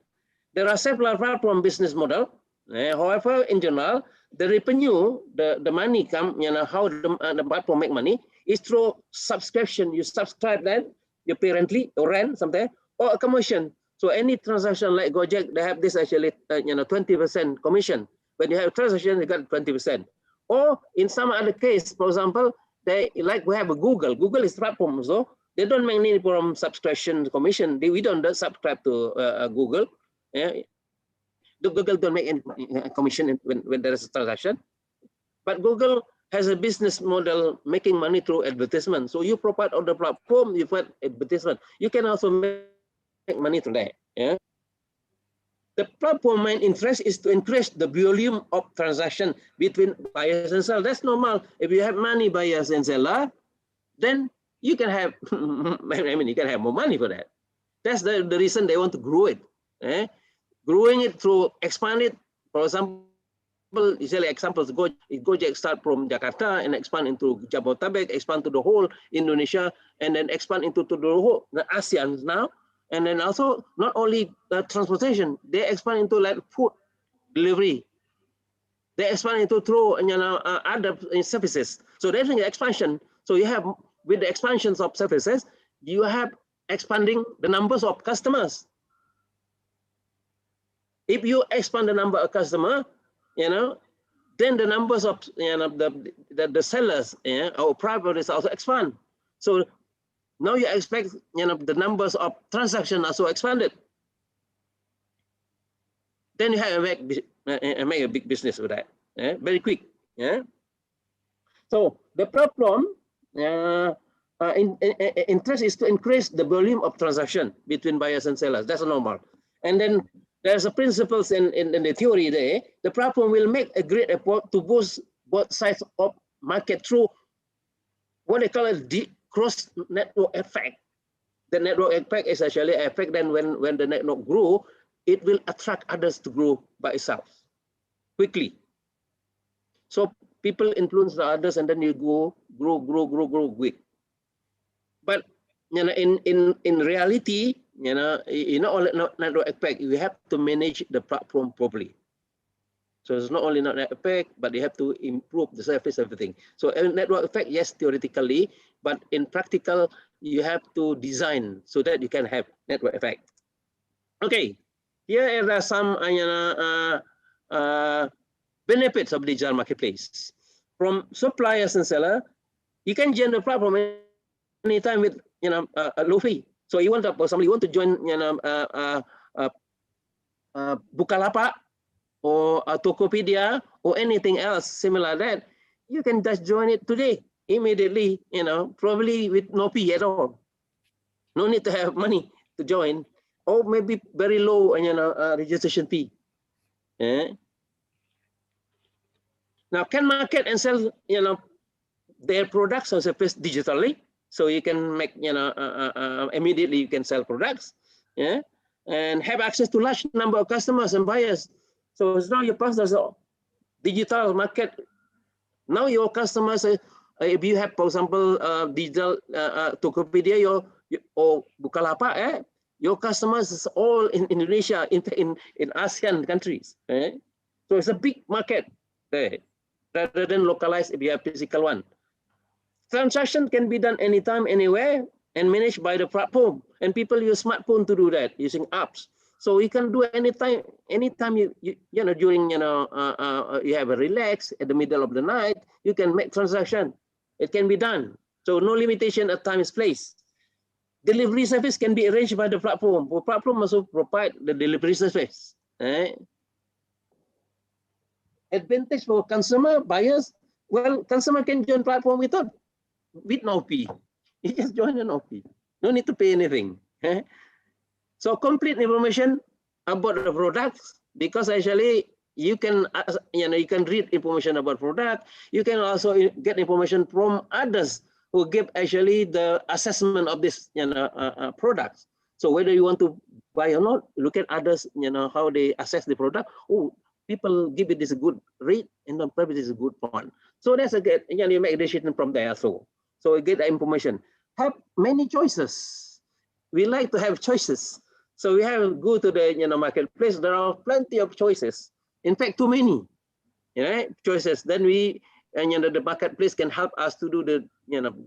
There are several platform business model. However, in general, the revenue, the money come, how the platform make money is through subscription. You subscribe that, you pay rently or rent something, or a commission. So any transaction like Gojek, they have this actually 20% commission. When you have a transaction, you got 20%. Or in some other case, for example, they like we have a Google. Google is platform, so they don't make money from subscription commission. We don't subscribe to Google. The Google don't make any commission when there is a transaction. But Google has a business model making money through advertisement. So you provide on the platform, you provide advertisement. You can also make money through that. The platform main interest is to increase the volume of transaction between buyers and sellers. That's normal. If you have money buyers and seller, then you can have, I mean, you can have more money for that. That's the reason they want to grow it. Growing it through expand it. For example, usually examples, Gojek start from Jakarta and expand into Jabodetabek, expand to the whole Indonesia, and then expand into the whole the ASEAN now. And then also not only transportation, they expand into like food delivery. They expand into through other services. So there's an expansion. So you have with the expansions of services, you have expanding the numbers of customers. If you expand the number of customer, then the numbers of the sellers or properties also expand. So now you expect the numbers of transactions also expanded. Then you have to make a big business with that, very quick. So the problem interest is to increase the volume of transaction between buyers and sellers. That's normal. And then there's a principles in the theory there. The platform will make a great effort to boost both sides of market through what they call the cross network effect. The network effect is actually an effect then when the network grow, it will attract others to grow by itself quickly. So people influence the others and then you grow quick. But in reality, all network effect, you have to manage the platform properly. So it's not only network effect, but you have to improve the service, everything. So network effect, yes, theoretically, but in practical, you have to design so that you can have network effect. Okay, here are some benefits of digital marketplace. From suppliers and seller, you can join the platform anytime with a low fee. So you want to, for example, you want to join Bukalapak or a Tokopedia or anything else similar that, you can just join it today, immediately, probably with no fee at all. No need to have money to join, or maybe very low registration fee. Now, can market and sell their products or service digitally, so you can make immediately you can sell products, and have access to large number of customers and buyers. So now your personal digital market. Now your customers, if you have, for example, digital Tokopedia or Bukalapak, your customers is all in Indonesia, in ASEAN countries. So it's a big market there, rather than localized if you have physical one. Transaction can be done anytime, anywhere, and managed by the platform. And people use smartphone to do that using apps. So you can do anytime you during you have a relax at the middle of the night, you can make transaction. It can be done. So no limitation at time is place. Delivery service can be arranged by the platform. The platform also provide the delivery service. Advantage for consumer buyers. Well, consumer can join platform with no fee. You just join no fee. No need to pay anything. So complete information about the products, because actually you can you can read information about product. You can also get information from others who give actually the assessment of this products. So whether you want to buy or not, look at others, how they assess the product. Oh, people give it this good rate, and then probably this is a good one. So that's a good, you make a decision from there. So you get the information. Have many choices. We like to have choices. So we have go to the marketplace. There are plenty of choices. In fact, too many choices. Then we the marketplace can help us to do the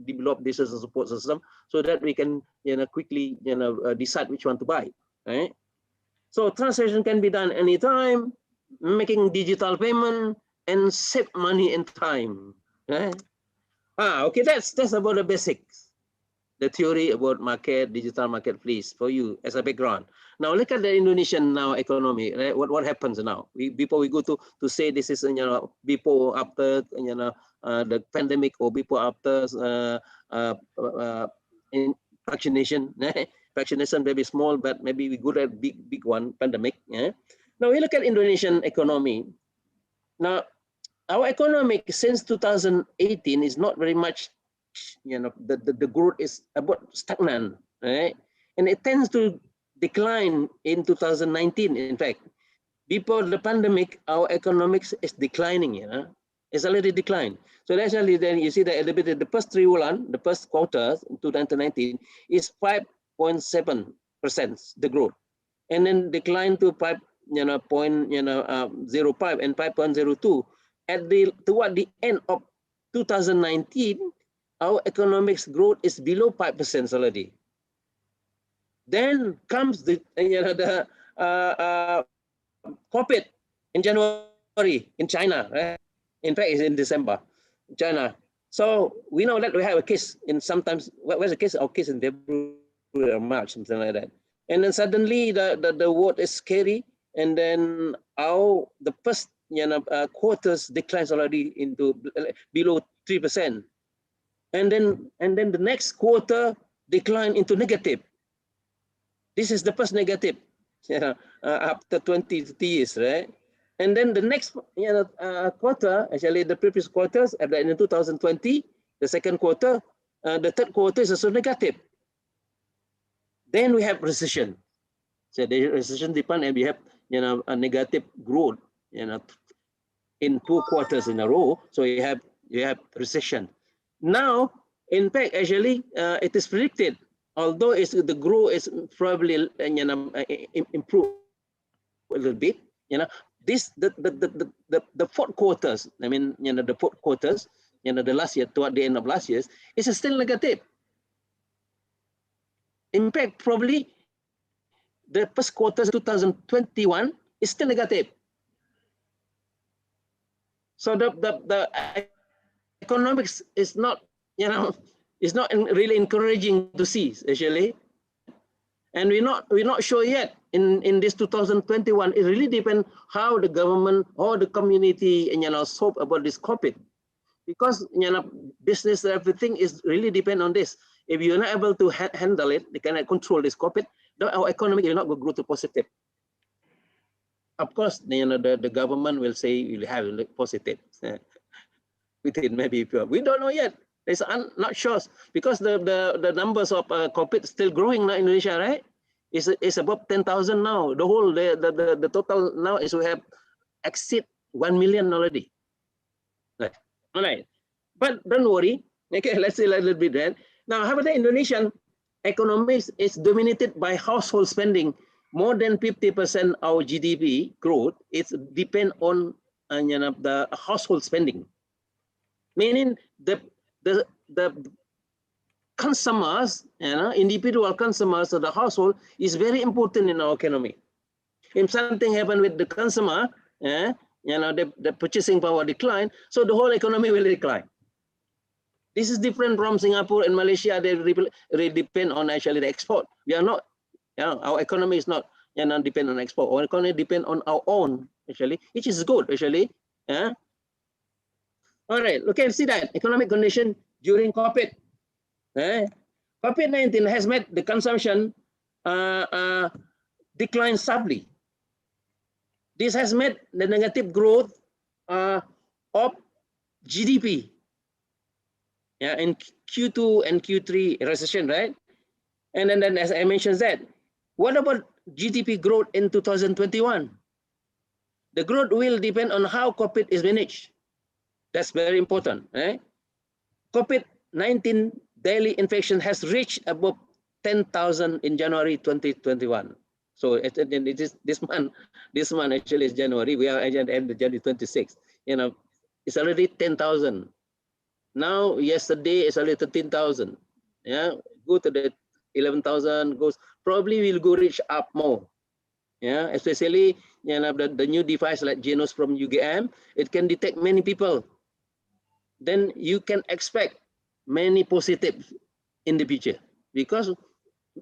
develop this as a support system, so that we can quickly decide which one to buy. Right. So transaction can be done anytime, making digital payment and save money and time. Right. Okay, that's about the basics. The theory about market, digital marketplace for you as a background. Now look at the Indonesian economy. Right? What happens now? Before we go to say this is before after the pandemic, or before after in vaccination. Vaccination maybe small, but maybe we go at big one pandemic. Now we look at Indonesian economy. Now our economic since 2018 is not very much, the growth is about stagnant, right? And it tends to decline in 2019. In fact, before the pandemic, our economics is declining, it's already declined. So actually then you see that a little bit the first triwulan, the first quarter in 2019 is 5.7% the growth, and then decline to 5.05 and 5.02 at toward the end of 2019. Our economics growth is below 5% already. Then comes the COVID in January in China, right? In fact, it's in December, China. So we know that we have a case in sometimes, where's the case? Our case in February or March, something like that. And then suddenly the world is scary, and then the first quarters declines already into below 3%, and then the next quarter decline into negative. This is the first negative, after 20 years, right? And then the next quarter, actually the previous quarters, in 2020, the second quarter, the third quarter is also negative. Then we have recession. So the recession depend, and we have a negative growth, in 2 quarters in a row. So you have recession. Now, in fact, actually, it is predicted, although the growth is probably improved a little bit, this the 4 quarters. I mean, the 4 quarters, the last year, toward the end of last year, is still negative. In fact, probably the first quarter 2021 is still negative. So the economics is not, is not really encouraging to see, actually. And we're not sure yet in this 2021. It really depends how the government or the community solve about this COVID, because business, everything is really depend on this. If you're not able to handle it, they cannot control this COVID, our economy will not grow to positive. Of course, the government will say we'll have positive within maybe, we don't know yet. It's not sure, because the numbers of COVID still growing now in Indonesia, right? It's above 10,000 now. The whole the total now is we have exceed 1 million already. Right. All right, but don't worry. Okay, let's see a little bit then. Now, how about the Indonesian economics is dominated by household spending. More than 50% our GDP growth is depend on the household spending, meaning the consumers, individual consumers of the household is very important in our economy. If something happen with the consumer, the purchasing power decline, so the whole economy will decline. This is different from Singapore and Malaysia. They really depend on actually the export. We are not, our economy is not depend on export. Our economy depend on our own, actually, which is good, actually. All right, okay, see that economic condition during COVID. COVID-19 has made the consumption decline sharply. This has made the negative growth of GDP. In Q2 and Q3 recession, right? And then as I mentioned that, what about GDP growth in 2021? The growth will depend on how COVID is managed. That's very important, right? COVID-19 daily infection has reached above 10,000 in January 2021. So it is this month actually is January. We are at the end of January 26th. It's already 10,000. Now, yesterday is only 13,000. Yeah, go to the 11,000, goes, probably will go reach up more. Yeah, especially the new device like Genos from UGM, it can detect many people. Then you can expect many positive in the future, because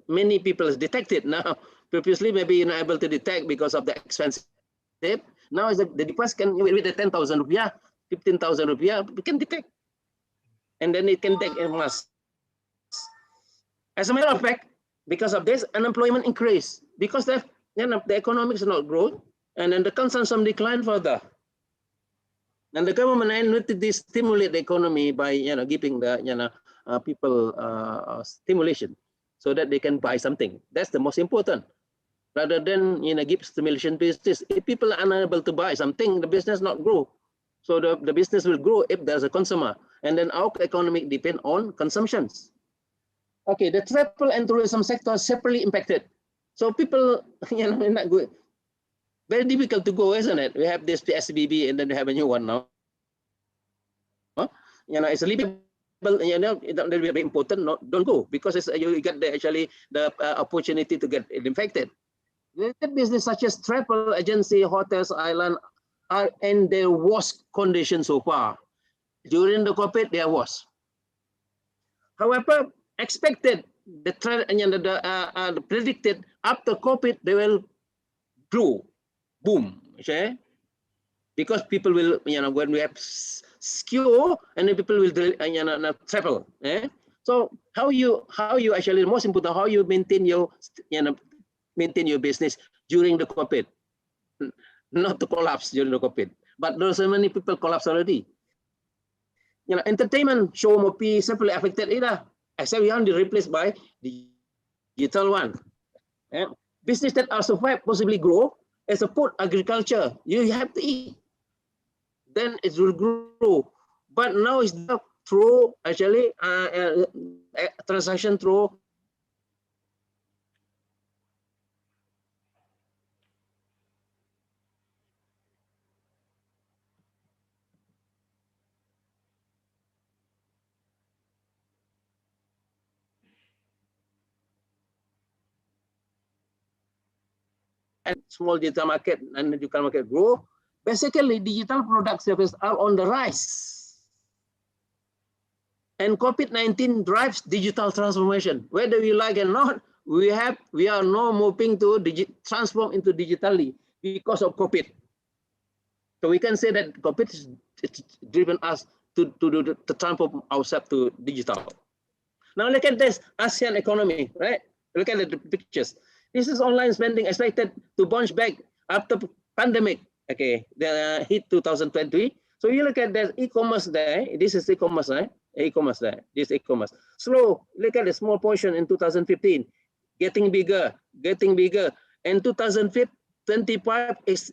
many people is detected now. Previously, maybe you're not able to detect because of the expensive. Now the device can, with the 10,000 rupiah, 15,000 rupiah, we can detect. And then it can take a mass. As a matter of fact, because of this, unemployment increase, because the economics is not growth, and then the consumption declined further. And the government needed to stimulate the economy by giving the people stimulation so that they can buy something. That's the most important. Rather than give stimulation business. If people are unable to buy something, the business not grow. So the business will grow if there's a consumer, and then our economy depend on consumptions. Okay, the travel and tourism sector are separately impacted. So people, not good. Very difficult to go, isn't it? We have this SBB, and then we have a new one now. It's a little bit, very important. Don't go because you get the opportunity to get infected. Related business such as travel agency, hotels, island are in their worst condition so far. During the COVID, they are worse. However, expected the predicted after COVID they will grow, boom, okay? Because people will, when we have skew, and then people will travel. So how you actually, most important, how you maintain your business during the COVID, not to collapse during the COVID. But there are so many people collapse already. Entertainment show movie separately affected either. As we only replaced by digital one. Business that are survive possibly grow as a food agriculture. You have to eat, then it will grow. But now it's through actually transaction through and small digital market and digital market grow. Basically, digital product service are on the rise. And COVID-19 drives digital transformation. Whether we like it or not, we are now moving to transform into digitally because of COVID. So we can say that COVID has driven us to transform ourselves to digital. Now look at this ASEAN economy, right? Look at the pictures. This is online spending expected to bounce back after pandemic. Okay, the hit 2020. So you look at the e-commerce there. This is e-commerce, right? E-commerce there. This e-commerce. Slow. Look at the small portion in 2015, getting bigger, getting bigger. And 2025 is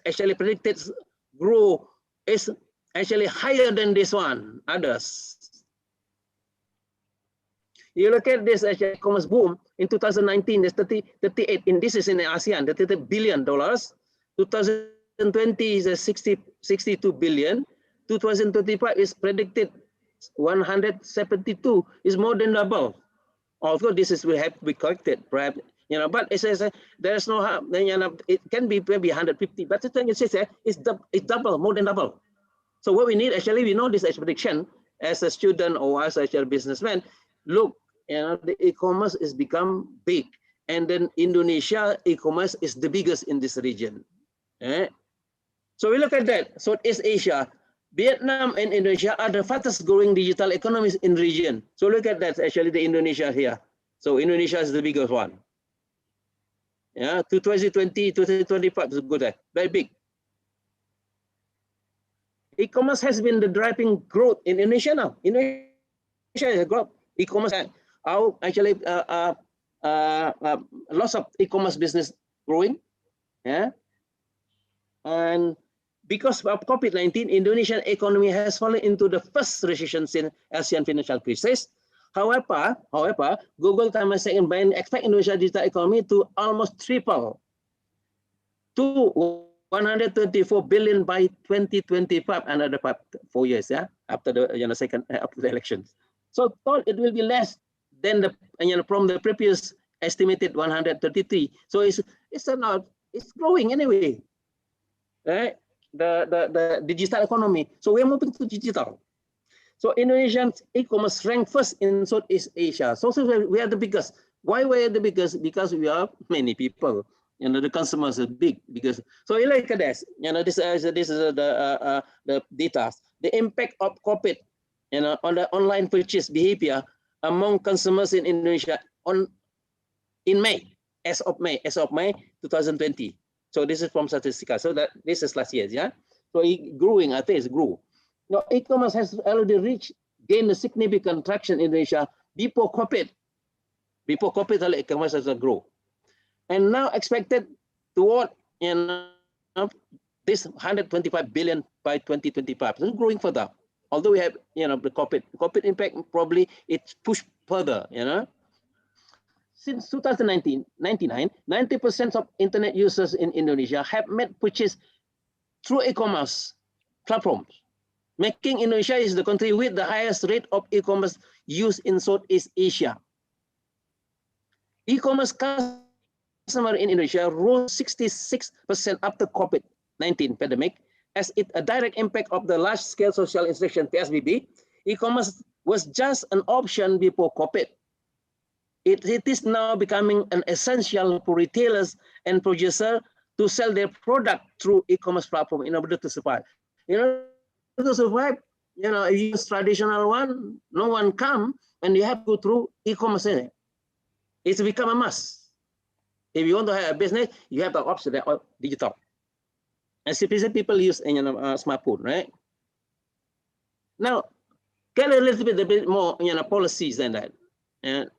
actually predicted grow is actually higher than this one. Others. You look at this e-commerce boom in 2019, there's 38, and this is in ASEAN, $30 billion. 2020 is a 62 billion. 2025 is predicted 172, is more than double. Of course, this is will have to be corrected, perhaps, but it says there's no harm. It can be maybe 150, but the thing is, it's double, more than double. So what we need actually, we know this prediction as a student or as a businessman. Look, the e-commerce is become big, and then Indonesia e-commerce is the biggest in this region. So we look at that. So East Asia, Vietnam and Indonesia are the fastest growing digital economies in region. So look at that. Actually, the Indonesia here. So Indonesia is the biggest one. Yeah, 2020, 2025 is good. Very big. E-commerce has been the driving growth in Indonesia now. Indonesia has growth. E-commerce, actually, lots of e-commerce business growing. Yeah. And because of COVID-19, Indonesian economy has fallen into the first recession since Asian financial crisis. However, Google Times expect Indonesia digital economy to almost triple to 134 billion by 2025, another 4 years, yeah, after the after the elections. So it will be less than the from the previous estimated 133. So it's growing anyway. Right? The digital economy. So we're moving to digital. So Indonesian e-commerce ranked first in Southeast Asia. So we are the biggest. Why we are the biggest? Because we are many people. The consumers are big. Because so you look at this. This is the data. The impact of COVID, on the online purchase behavior among consumers in Indonesia in May, as of May 2020. So this is from Statistica. So that this is last year, yeah. So it growing, I think it's grew. Now e-commerce has already gained a significant traction in Indonesia before COVID. Before COVID, e-commerce has grow, and now expected toward this 125 billion by 2025. So growing further. Although we have the COVID impact, probably it's pushed further. Since 2019, 90% of internet users in Indonesia have made purchase through e-commerce platforms, making Indonesia is the country with the highest rate of e-commerce use in Southeast Asia. E-commerce customer in Indonesia rose 66% after COVID-19 pandemic, as a direct impact of the large-scale social instruction (PSBB). E-commerce was just an option before COVID. It is now becoming an essential for retailers and producers to sell their product through e-commerce platform in order to survive. In order to survive, if you use traditional one, no one come, and you have to go through e-commerce. It's become a must. If you want to have a business, you have the option of digital. And people use smartphone, right? Now, get a little bit more policies than that.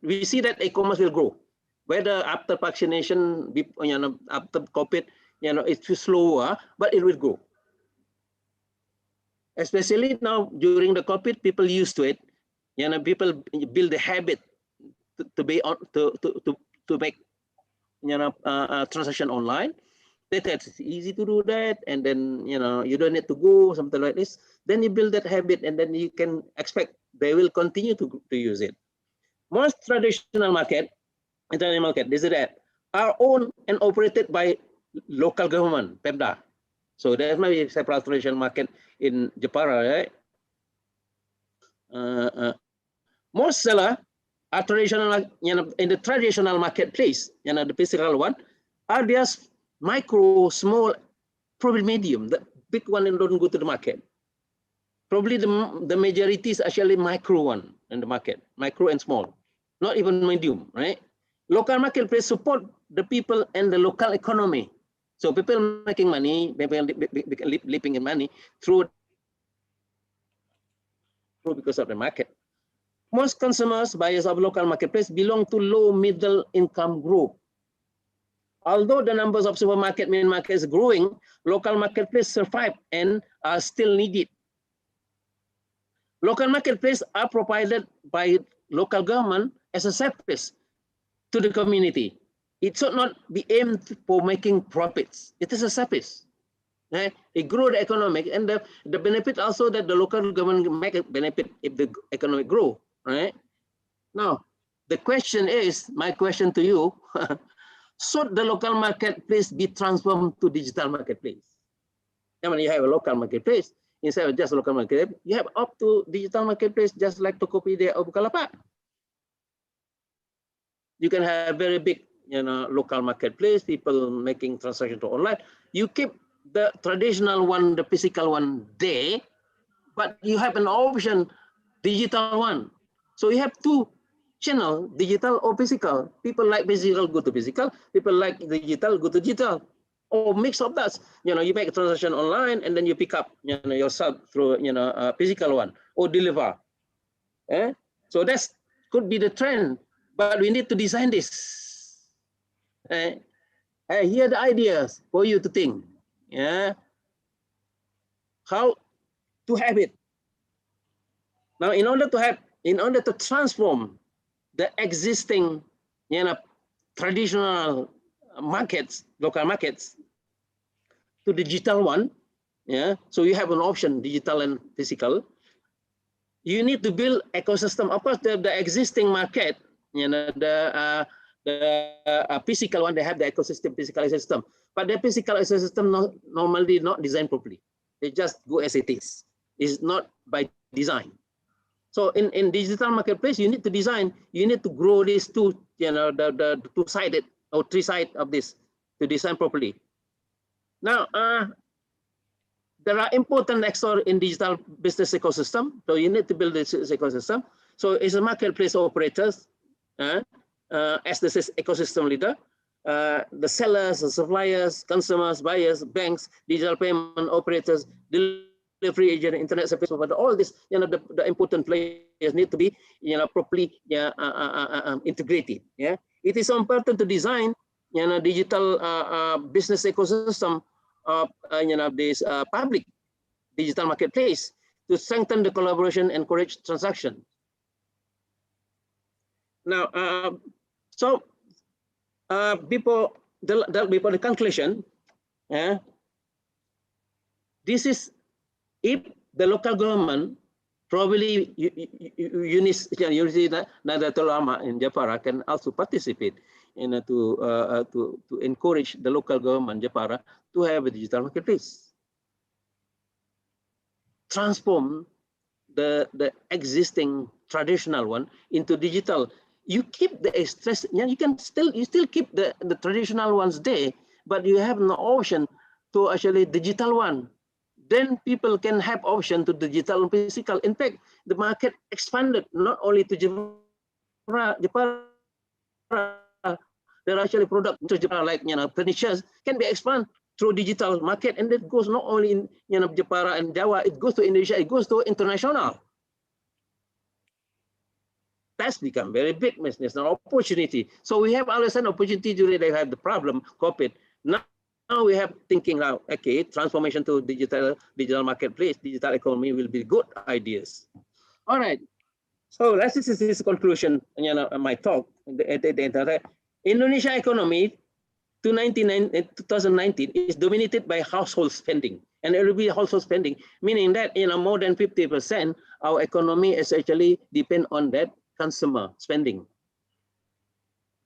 We see that e-commerce will grow, whether after vaccination, after COVID, it's too slower, but it will grow. Especially now during the COVID, people used to it. People build the habit to make transaction online. It's easy to do that, and then you don't need to go, something like this. Then you build that habit, and then you can expect they will continue to use it. Most traditional market, international market, this is that, are owned and operated by local government, Pemda. So there might be several traditional market in Jepara, right? Most seller are traditional, in the traditional marketplace, the physical one, are just micro, small, probably medium. The big one don't go to the market. Probably the majority is actually micro one in the market, micro and small, not even medium, right? Local marketplace support the people and the local economy. So people making money, people living in money through because of the market. Most consumers, buyers of local marketplace belong to low middle income group. Although the numbers of supermarket, main market is growing, local marketplace survive and are still needed. Local marketplace are provided by local government as a service to the community. It should not be aimed for making profits. It is a service. Right? It grow the economic, and the benefit also that the local government make a benefit if the economic grow. Right? Now, the question is, my question to you, should the local marketplace be transformed to digital marketplace? When you have a local marketplace, instead of just local marketplace, you have up to digital marketplace, just like Tokopedia or Bukalapak. You can have very big, local marketplace, people making transactions to online. You keep the traditional one, the physical one there, but you have an option, digital one. So you have two channel, digital or physical. People like physical, go to physical. People like digital, go to digital. Or mix of that. You make a transaction online, and then you pick up yourself through a physical one or deliver. So that could be the trend, but we need to design this. Here are the ideas for you to think. How to have it. Now, in order to transform the existing, traditional markets, local markets, to the digital one, so you have an option, digital and physical. You need to build ecosystem. Of course, the existing market, the physical one, they have the ecosystem, physical ecosystem, but the physical ecosystem normally not designed properly. They just go as it is. It's not by design. So in digital marketplace, you need to design, you need to grow these two, the two-sided or three-sided of this to design properly. Now, there are important actors in digital business ecosystem. So you need to build this ecosystem. So it's a marketplace operators as this is ecosystem leader. the sellers, the suppliers, consumers, buyers, banks, digital payment operators, delivery agent, internet service provider, all this, the important players need to be, properly integrated. Yeah, it is so important to design, digital business ecosystem of, this public digital marketplace to strengthen the collaboration and encourage transaction. Now, so before the conclusion, this is if the local government, probably UNISNU in Jepara can also participate to encourage the local government Jepara to have a digital marketplace. Transform the existing traditional one into digital. You keep the stress, you still keep the traditional ones there, but you have no option to actually digital one. Then people can have option to digital and physical. In fact, the market expanded not only to Jepara. There are actually products to Jepara like furnitures can be expanded through digital market, and it goes not only in Jepara and Jawa, it goes to Indonesia, it goes to international. That's become very big business and opportunity. So we have always an opportunity during they have the problem COVID. Now we have thinking now, okay, transformation to digital marketplace, digital economy will be good ideas. All right. So this is the conclusion. My talk. Indonesia economy 2019 is dominated by household spending, and it will be household spending, meaning that more than 50% our economy is actually depend on that consumer spending.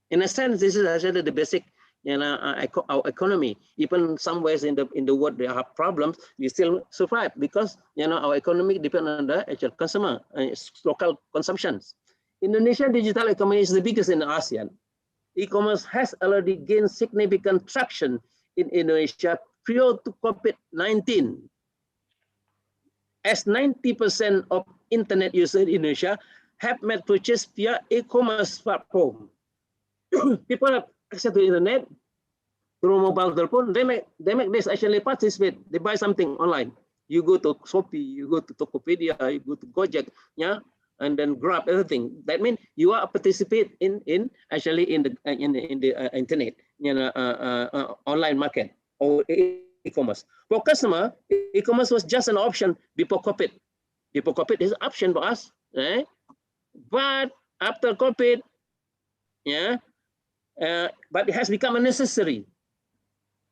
In a sense, this is actually the basic, our economy. Even some ways in the world there are problems, we still survive because our economy depends on the actual consumer, local consumptions. Indonesian digital economy is the biggest in ASEAN. E-commerce has already gained significant traction in Indonesia prior to COVID-19. As 90% of internet users in Indonesia have made purchase via e-commerce platform. People have access to internet through mobile telephone. They make this actually participate. They buy something online. You go to Shopee, you go to Tokopedia, you go to Gojek, and then grab everything. That means you are participate in the internet, online market or e-commerce. For customer, e-commerce was just an option before COVID. Before COVID is an option for us, right? But after COVID, but it has become a necessary,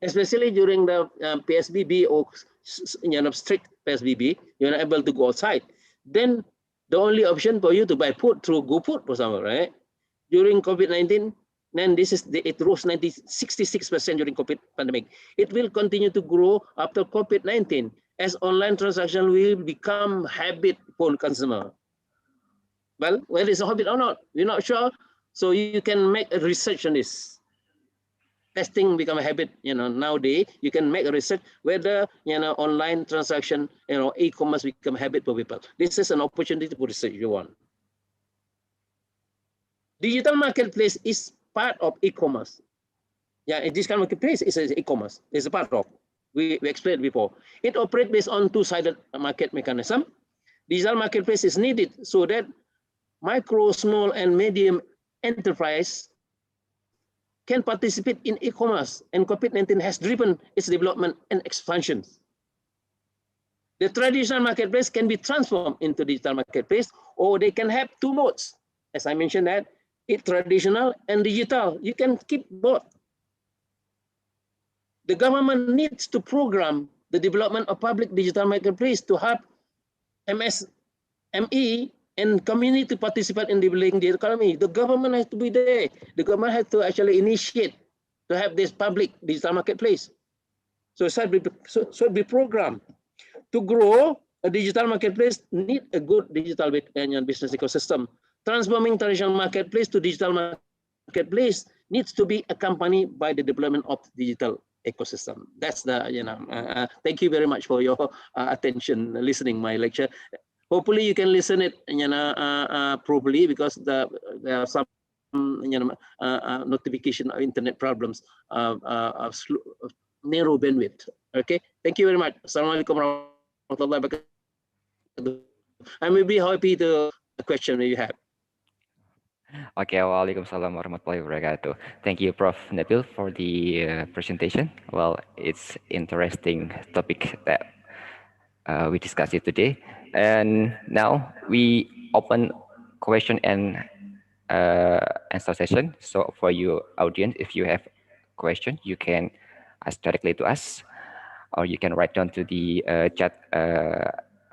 especially during the PSBB or strict PSBB. You're not able to go outside. Then the only option for you to buy food through GoFood, for example, right? During COVID-19, then it rose 66% during COVID pandemic. It will continue to grow after COVID-19 as online transaction will become habit for consumer. Well, whether it's a habit or not, we're not sure. So you can make a research on this. Testing become a habit, nowadays you can make a research whether online transaction, e-commerce become a habit for people. This is an opportunity for research you want. Digital marketplace is part of e-commerce. Yeah, this kind of marketplace is e-commerce. It's a part of. We explained before. It operates based on two-sided market mechanism. Digital marketplace is needed so that micro, small, and medium enterprise can participate in e-commerce, and COVID-19 has driven its development and expansion. The traditional marketplace can be transformed into digital marketplace, or they can have two modes. As I mentioned that, it's traditional and digital. You can keep both. The government needs to program the development of public digital marketplace to have MSME and community participate in developing the economy. The government has to be there. The government has to actually initiate to have this public digital marketplace. So it should be programmed. To grow a digital marketplace, need a good digital business ecosystem. Transforming traditional marketplace to digital marketplace needs to be accompanied by the development of digital ecosystem. That's the, thank you very much for your attention, listening my lecture. Hopefully you can listen it properly, because there are some notification of internet problems narrow bandwidth. Okay, thank you very much. Assalamualaikum warahmatullahi wabarakatuh. I will be happy to the question you have. Okay, Waalaikumsalam warahmatullahi wabarakatuh. Thank you, Prof. Nabil, for the presentation. Well, it's interesting topic that we discussed it today. And now we open question and answer session. So for you audience, if you have question, you can ask directly to us, or you can write down to the chat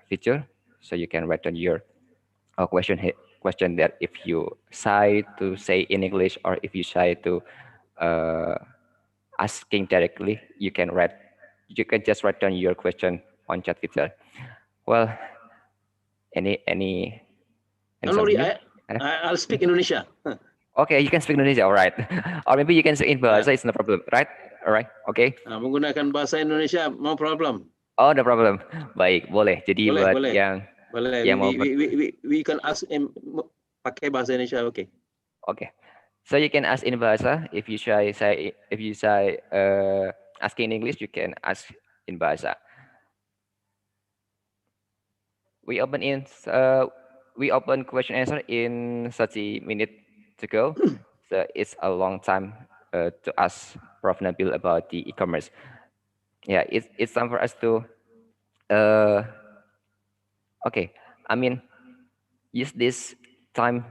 feature. So you can write down your question that if you shy to say in English, or if you shy to uh, asking directly, you can just write down your question on chat feature. Well, any Don't answer worry, here? I'll speak Indonesia. Okay, you can speak Indonesia, all right. Or maybe you can speak in Yeah. bahasa, it's no problem, right? All right, okay. Menggunakan bahasa Indonesia, no problem. Oh, no problem. Baik, boleh. Jadi Boleh, buat boleh. Boleh. yang mau We can ask pakai bahasa Indonesia, okay. Okay. So you can ask in bahasa. If you say asking in English, you can ask in bahasa. We open question answer in 30 minutes to go. So it's a long time to ask Prof. Nabil about the e-commerce. Yeah, it's time for us to okay. I mean, use this time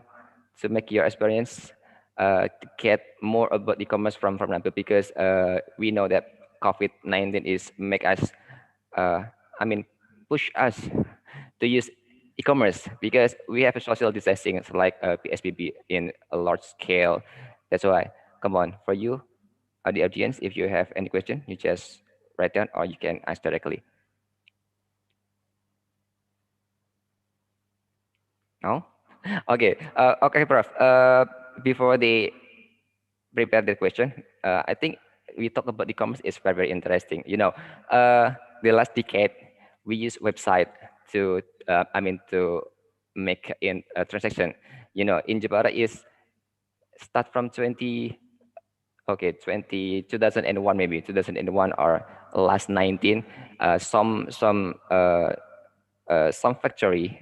to make your experience to get more about e-commerce from Nabil, because we know that COVID-19 is make us I mean push us to use e-commerce, because we have a social distancing like PSBB in a large scale. That's why, come on, for you, the audience, if you have any question, you just write down or you can ask directly. No? Okay. Okay, Prof. Before they prepare the question, I think we talk about e-commerce is very, very interesting. You know, the last decade we use website to, to make in a transaction. You know, in Jepara is start from 2001, maybe 2001 or last 19. Some factory,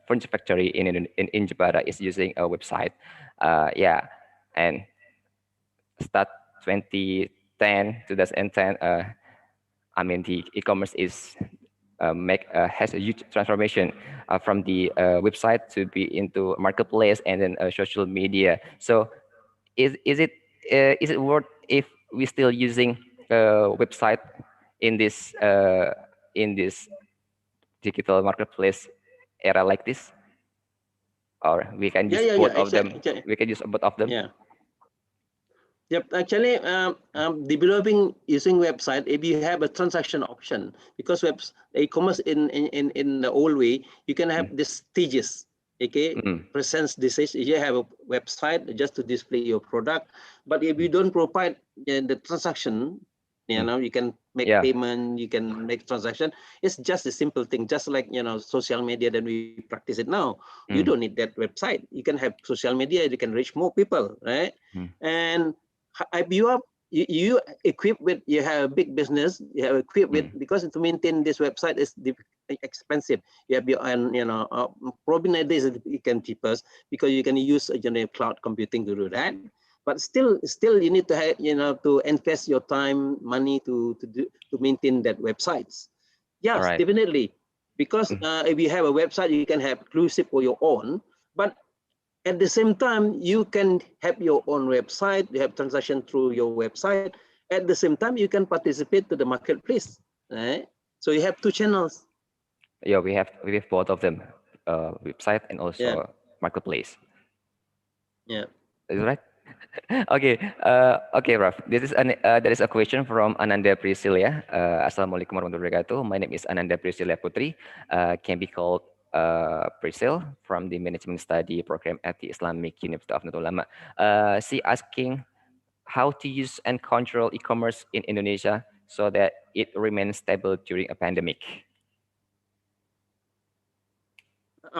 furniture factory in Jepara is using a website. Yeah, and start 2010, the e-commerce is has a huge transformation from the website to be into marketplace and then social media. So is it worth if we still using website in this digital marketplace era like this, or we can use both of them? Exactly. We can use both of them. Yeah. Yep, actually, developing using website, if you have a transaction option, because e-commerce in the old way, you can have these stages. Okay, presence this is you have a website just to display your product, but if you don't provide the transaction, you can make payment, you can make transaction. It's just a simple thing, just like social media that we practice it now. You don't need that website. You can have social media. You can reach more people, right? And if you equipped with, you have a big business, you have equipped with, because to maintain this website is expensive. You have your own, probably nowadays it can cheapest because you can use cloud computing to do that. But still you need to have, to invest your time, money to maintain that websites. Yes, definitely. Because if you have a website, you can have exclusive for your own, but at the same time, you can have your own website, you have transaction through your website. At the same time, you can participate to the marketplace, right? So you have two channels. Yeah, we have both of them, website and also marketplace. Yeah. Is that right? Okay, okay, Raf. There is a question from Ananda Priscilia. Assalamualaikum warahmatullahi wabarakatuh. My name is Ananda Priscilia Putri. Can be called Priscil from the Management Study Program at the Islamic University of Nahdlatul Ulama. She asking how to use and control e-commerce in Indonesia so that it remains stable during a pandemic.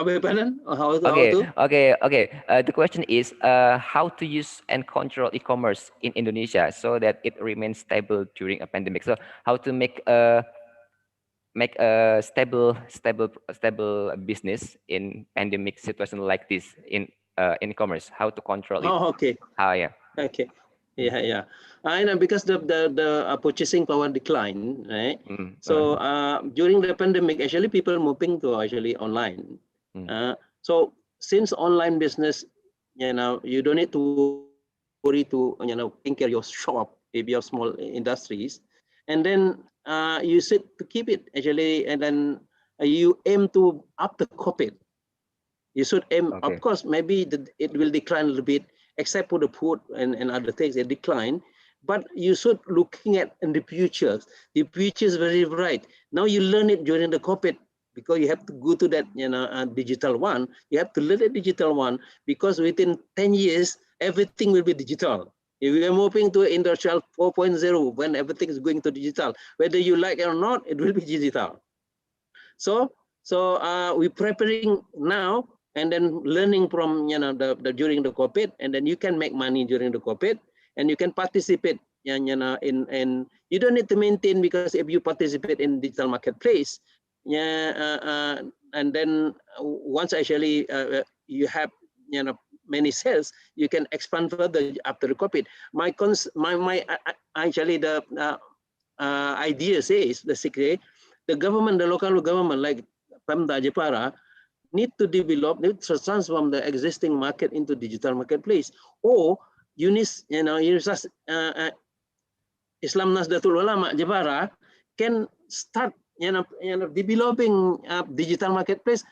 beg pardon? How Okay, to? okay. The question is how to use and control e-commerce in Indonesia so that it remains stable during a pandemic. So how to make a stable business in pandemic situation like this in e-commerce. How to control it? Oh, okay. How, yeah. Okay. Yeah, yeah. I know because the purchasing power decline, right? Mm, So during the pandemic, actually people moving to actually online. mm, So since online business, you don't need to worry to taking care of your shop if you have small industries, and then you sit to keep it actually, and then you aim to up the COVID. You should aim, of okay. course, maybe it will decline a little bit, except for the food and other things, it decline. But you should looking at in the future. The future is very bright. Now you learn it during the COVID because you have to go to that digital one. You have to learn the digital one because within 10 years, everything will be digital. If we are moving to industrial 4.0, when everything is going to digital, whether you like it or not, it will be digital. So we're preparing now and then learning from the during the COVID, and then you can make money during the COVID, and you can participate in you don't need to maintain, because if you participate in digital marketplace, and then once actually you have many sales, you can expand further after the COVID. My actually the idea says the secret, the government, the local government like Pemda Jepara, need to develop, need to transform the existing market into digital marketplace, or Universitas Islam Nahdlatul Ulama Jepara can start developing digital marketplace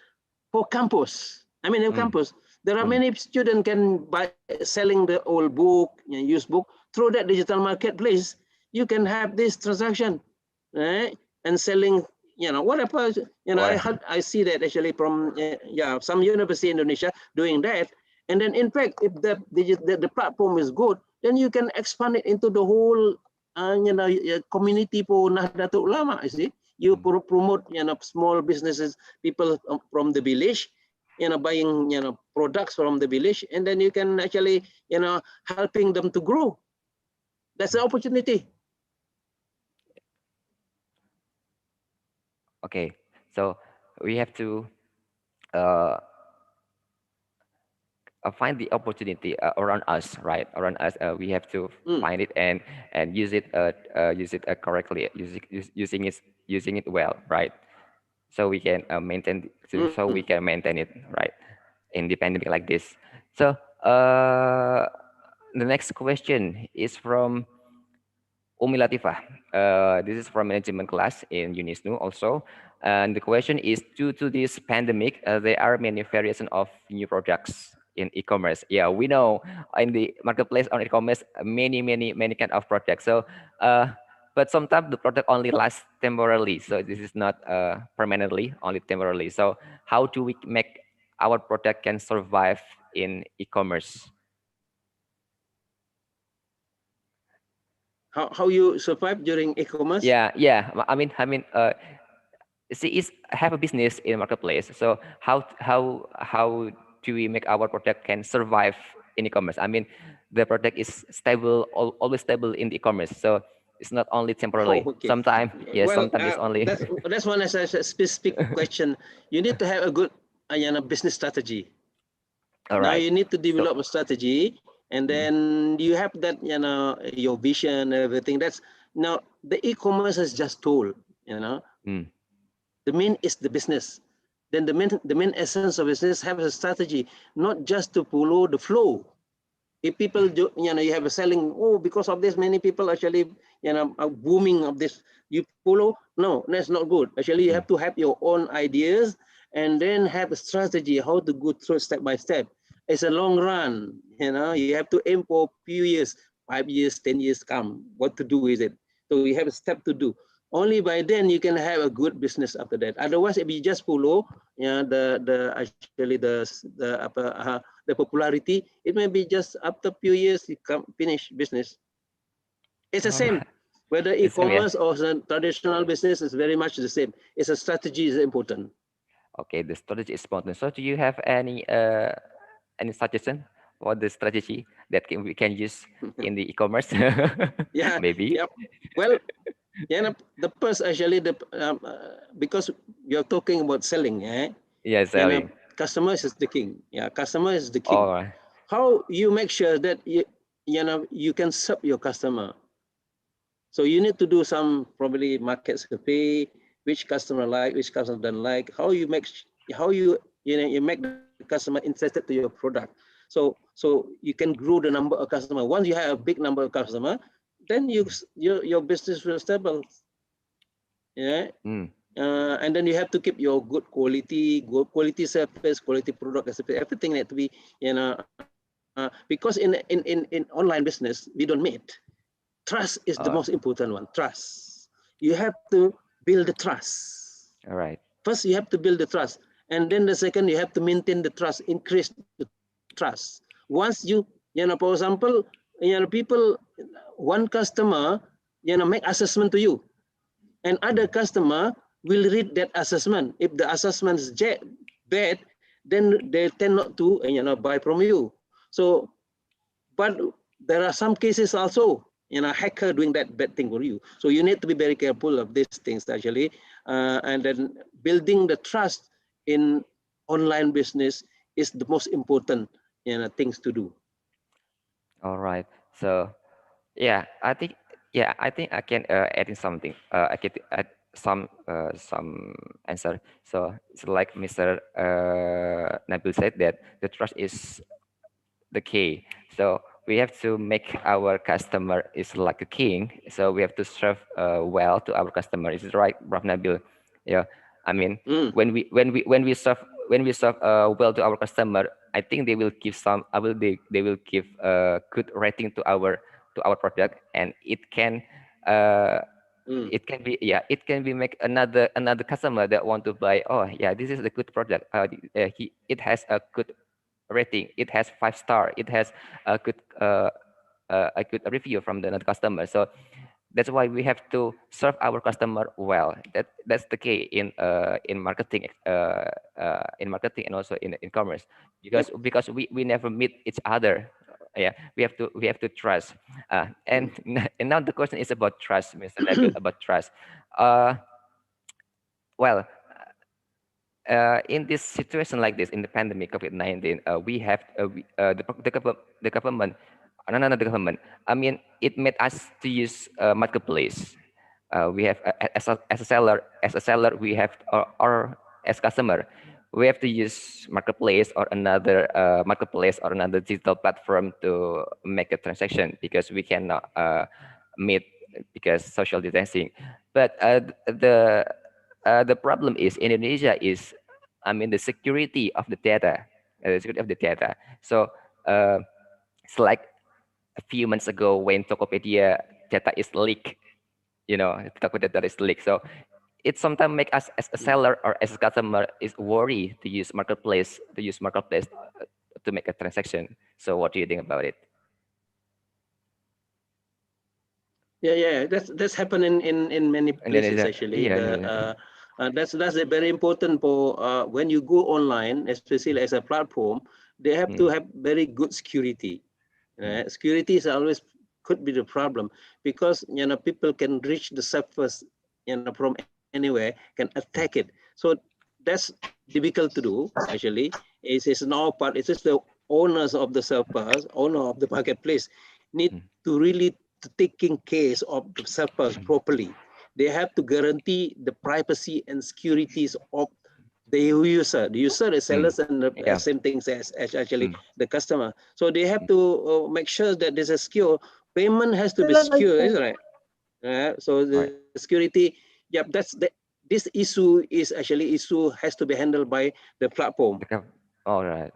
for campus. I mean, in campus, there are many students can buy selling the old book, used book through that digital marketplace. You can have this transaction, right? And selling, whatever. I see that actually from some university in Indonesia doing that. And then, in fact, if the platform is good, then you can expand it into the whole, community for Nahdlatul Ulama. You see, you promote, small businesses, people from the village, buying, products from the village, and then you can actually, helping them to grow. That's the opportunity. Okay, so we have to uh, find the opportunity around us, right? Around us, we have to find it and use it correctly, using it well, right? So we can so we can maintain it, right, in the pandemic like this. So the next question is from Umi Latifah. This is from management class in UNISNU also. And the question is, due to this pandemic, there are many variations of new products in e-commerce. Yeah, we know in the marketplace on e-commerce, many kind of products. So, but sometimes the product only lasts temporarily. So this is not permanently, only temporarily. So how do we make our product can survive in e-commerce? How you survive during e-commerce? Yeah. She is have a business in marketplace. So how do we make our product can survive in e-commerce? I mean, the product is stable, always stable in the e-commerce. So it's not only temporarily. Oh, okay. Sometimes, yes, Well, sometimes it's only. that's one as a specific question. You need to have a good business strategy. All Now right. you need to So, develop a strategy, and then you have that, your vision, everything. That's now the e-commerce is just tool. mm, The main is the business. Then the main essence of business have a strategy, not just to follow the flow. If people do, you have a selling, oh, because of this, many people actually, are booming of this. You follow? No, that's not good. Actually, you have to have your own ideas and then have a strategy how to go through step by step. It's a long run. You have to aim for few years, 5 years, 10 years come. What to do with it? So you have a step to do. Only by then you can have a good business after that. Otherwise, if you just follow, the popularity, it may be just after a few years you come finish business. It's the all same. right. Whether The same, yeah. e-commerce or traditional business is very much the same. It's a strategy is important. Okay, the strategy is important. So do you have any suggestion for the strategy that we can use in the e-commerce? Yeah, Maybe. yeah. Well, yeah, the first actually because you're talking about selling, Yeah, selling. customers is the king. Yeah, customer is the king. All right. How you make sure that you can serve your customer. So you need to do some probably market survey, which customer like, which customer don't like, how you make you make the customer interested to your product. So you can grow the number of customer. Once you have a big number of customer, then your business will stable. Yeah. Mm. And then you have to keep your good quality service, quality product, everything need to be, because in online business we don't meet. Trust is the most important one. Trust. You have to build the trust. All right. First, you have to build the trust, and then the second, you have to maintain the trust, increase the trust. Once for example, people, one customer, make assessment to you, and other customer will read that assessment. If the assessment is bad, then they tend not to buy from you. So, but there are some cases also, hacker doing that bad thing for you. So you need to be very careful of these things actually, and then building the trust in online business is the most important things to do. All right. So yeah, I think I can add in something. I can add some answer. So it's like Mr. Nabil said that the trust is the key. So we have to make our customer is like a king. So we have to serve well to our customer. Is it right, Prof. Nabil? Yeah. I mean, Mm. when we serve well to our customer, I think they will give some. They will give a good rating to our product, and uh, Mm. it can be it can be make another customer that want to buy. Oh yeah, this is the good product. It has a good rating. It has 5 star. It has a good review from the another customer. So that's why we have to serve our customer well. That's the key in marketing and also in commerce, Yep. because we never meet each other. Yeah, we have to trust. And and now the question is about trust, Mr. Nabil, about trust. Uh, well, in this situation like this, in the pandemic COVID-19, we have the government, no, no, not the government. I mean, it made us to use marketplace. We have as a seller, we have or as customer, we have to use marketplace or another digital platform to make a transaction because we cannot meet because social distancing. But the problem is Indonesia is, I mean, the security of the data, So uh, it's like a few months ago when Tokopedia data is leaked, Tokopedia data is leaked. So it sometimes make us as a seller or as a customer is worry to use marketplace to make a transaction. So what do you think about it? Yeah. That's happened in many places Indonesia, actually. yeah, That's a very important for when you go online, especially as a platform. They have to mm, have very good security. mm, Security is always could be the problem because people can reach the surface from anywhere, can attack mm, it. So that's difficult to do actually. It's now part. It is the owners of the surface, owner of the marketplace need mm, to really taking care of the surface mm, properly. They have to guarantee the privacy and securities of the user. The user, the mm. sellers, and the Yeah. same things as actually Mm, the customer. So they have mm. to make sure that this is secure. Payment has to be secure, isn't it? So All the right. security, yeah, this issue is actually issue has to be handled by the platform. All right.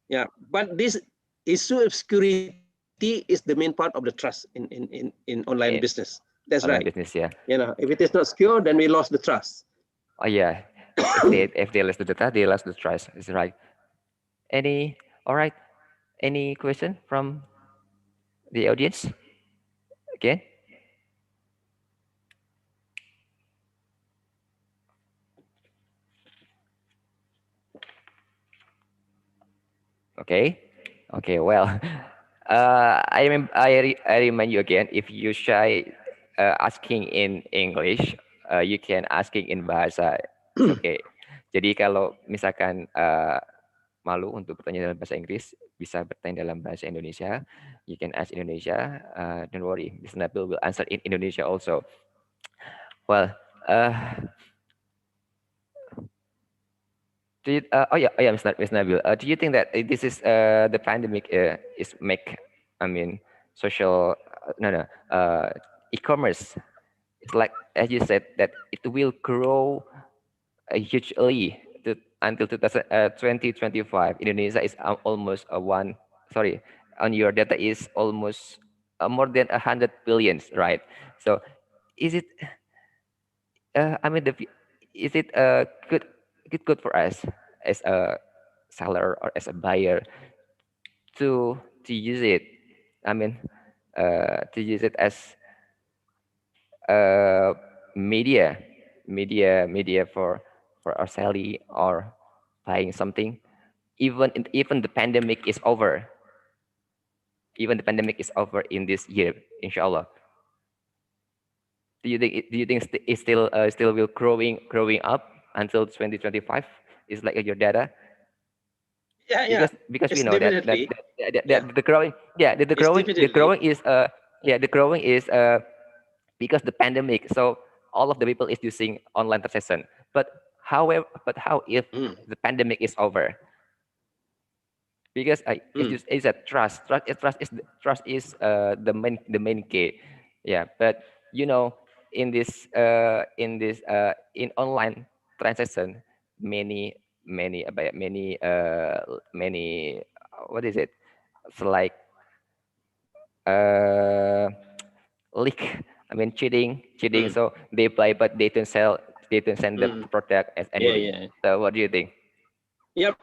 Yeah, but this issue of security is the main part of the trust in online business. Eh, That's right. online business, yeah. If it is not secure, then we lost the trust. Oh yeah. If they lose the data, they lost the trust. Is right. Any all right. Any question from the audience? Again? Okay. Okay. Well, I remind you again. If you shy asking in English, you can asking in bahasa. It's okay. Jadi kalau misalkan malu untuk bertanya dalam bahasa Inggris, bisa bertanya dalam bahasa Indonesia. You can ask Indonesia. Don't worry, Mr. Nabil will answer in Indonesia also. Well, oh yeah, Mr. Nabil. Do you think that this is the pandemic is make, I mean, social, no, e-commerce? It's like as you said that it will grow hugely until 2025. Indonesia is almost a one. Sorry, on your data is almost more than 100 billions, right? So, is it? I mean, is it good for us as a seller or as a buyer to use it? I mean, to use it as uh, media, media for our selling or buying something. Even the pandemic is over. Even the pandemic is over in this year, inshallah. Do you think it still will growing up until 2025? Is like your data, Yeah. because we It's know that definitely. Yeah. the growing, yeah, It's the definitely. growing is the growing is because the pandemic. So all of the people is using online transaction. But how if Mm, the pandemic is over? Because mm, it's a trust is the main key. Yeah, but you know, in online transaction, many many what is it? It's like uh leak. I mean, cheating. mm, So they buy, but they don't sell. They don't send the mm. product as Yeah, anything. yeah. So what do you think? Yep,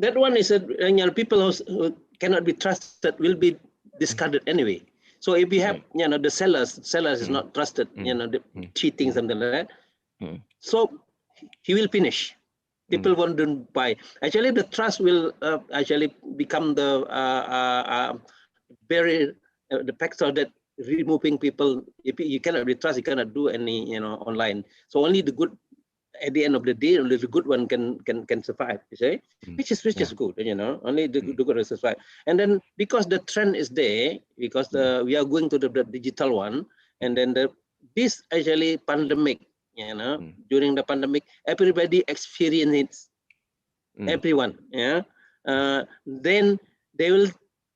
that one is people who cannot be trusted will be discarded anyway. So if you have Mm, the sellers is mm, not trusted, mm, the mm, cheating mm, something like that. mm, So he will finish. mm, People won't buy. Actually, the trust will actually become the very the factor that removing people. If you cannot be trust, you cannot do any online. So only the good at the end of the day, only the good one can survive. You see, mm. which is Yeah. good. Only the, Mm, the good will survive. And then because the trend is there, because mm, we are going to the digital one, and then this actually pandemic. mm, During the pandemic, everybody experienced it, mm, everyone. Yeah, then they will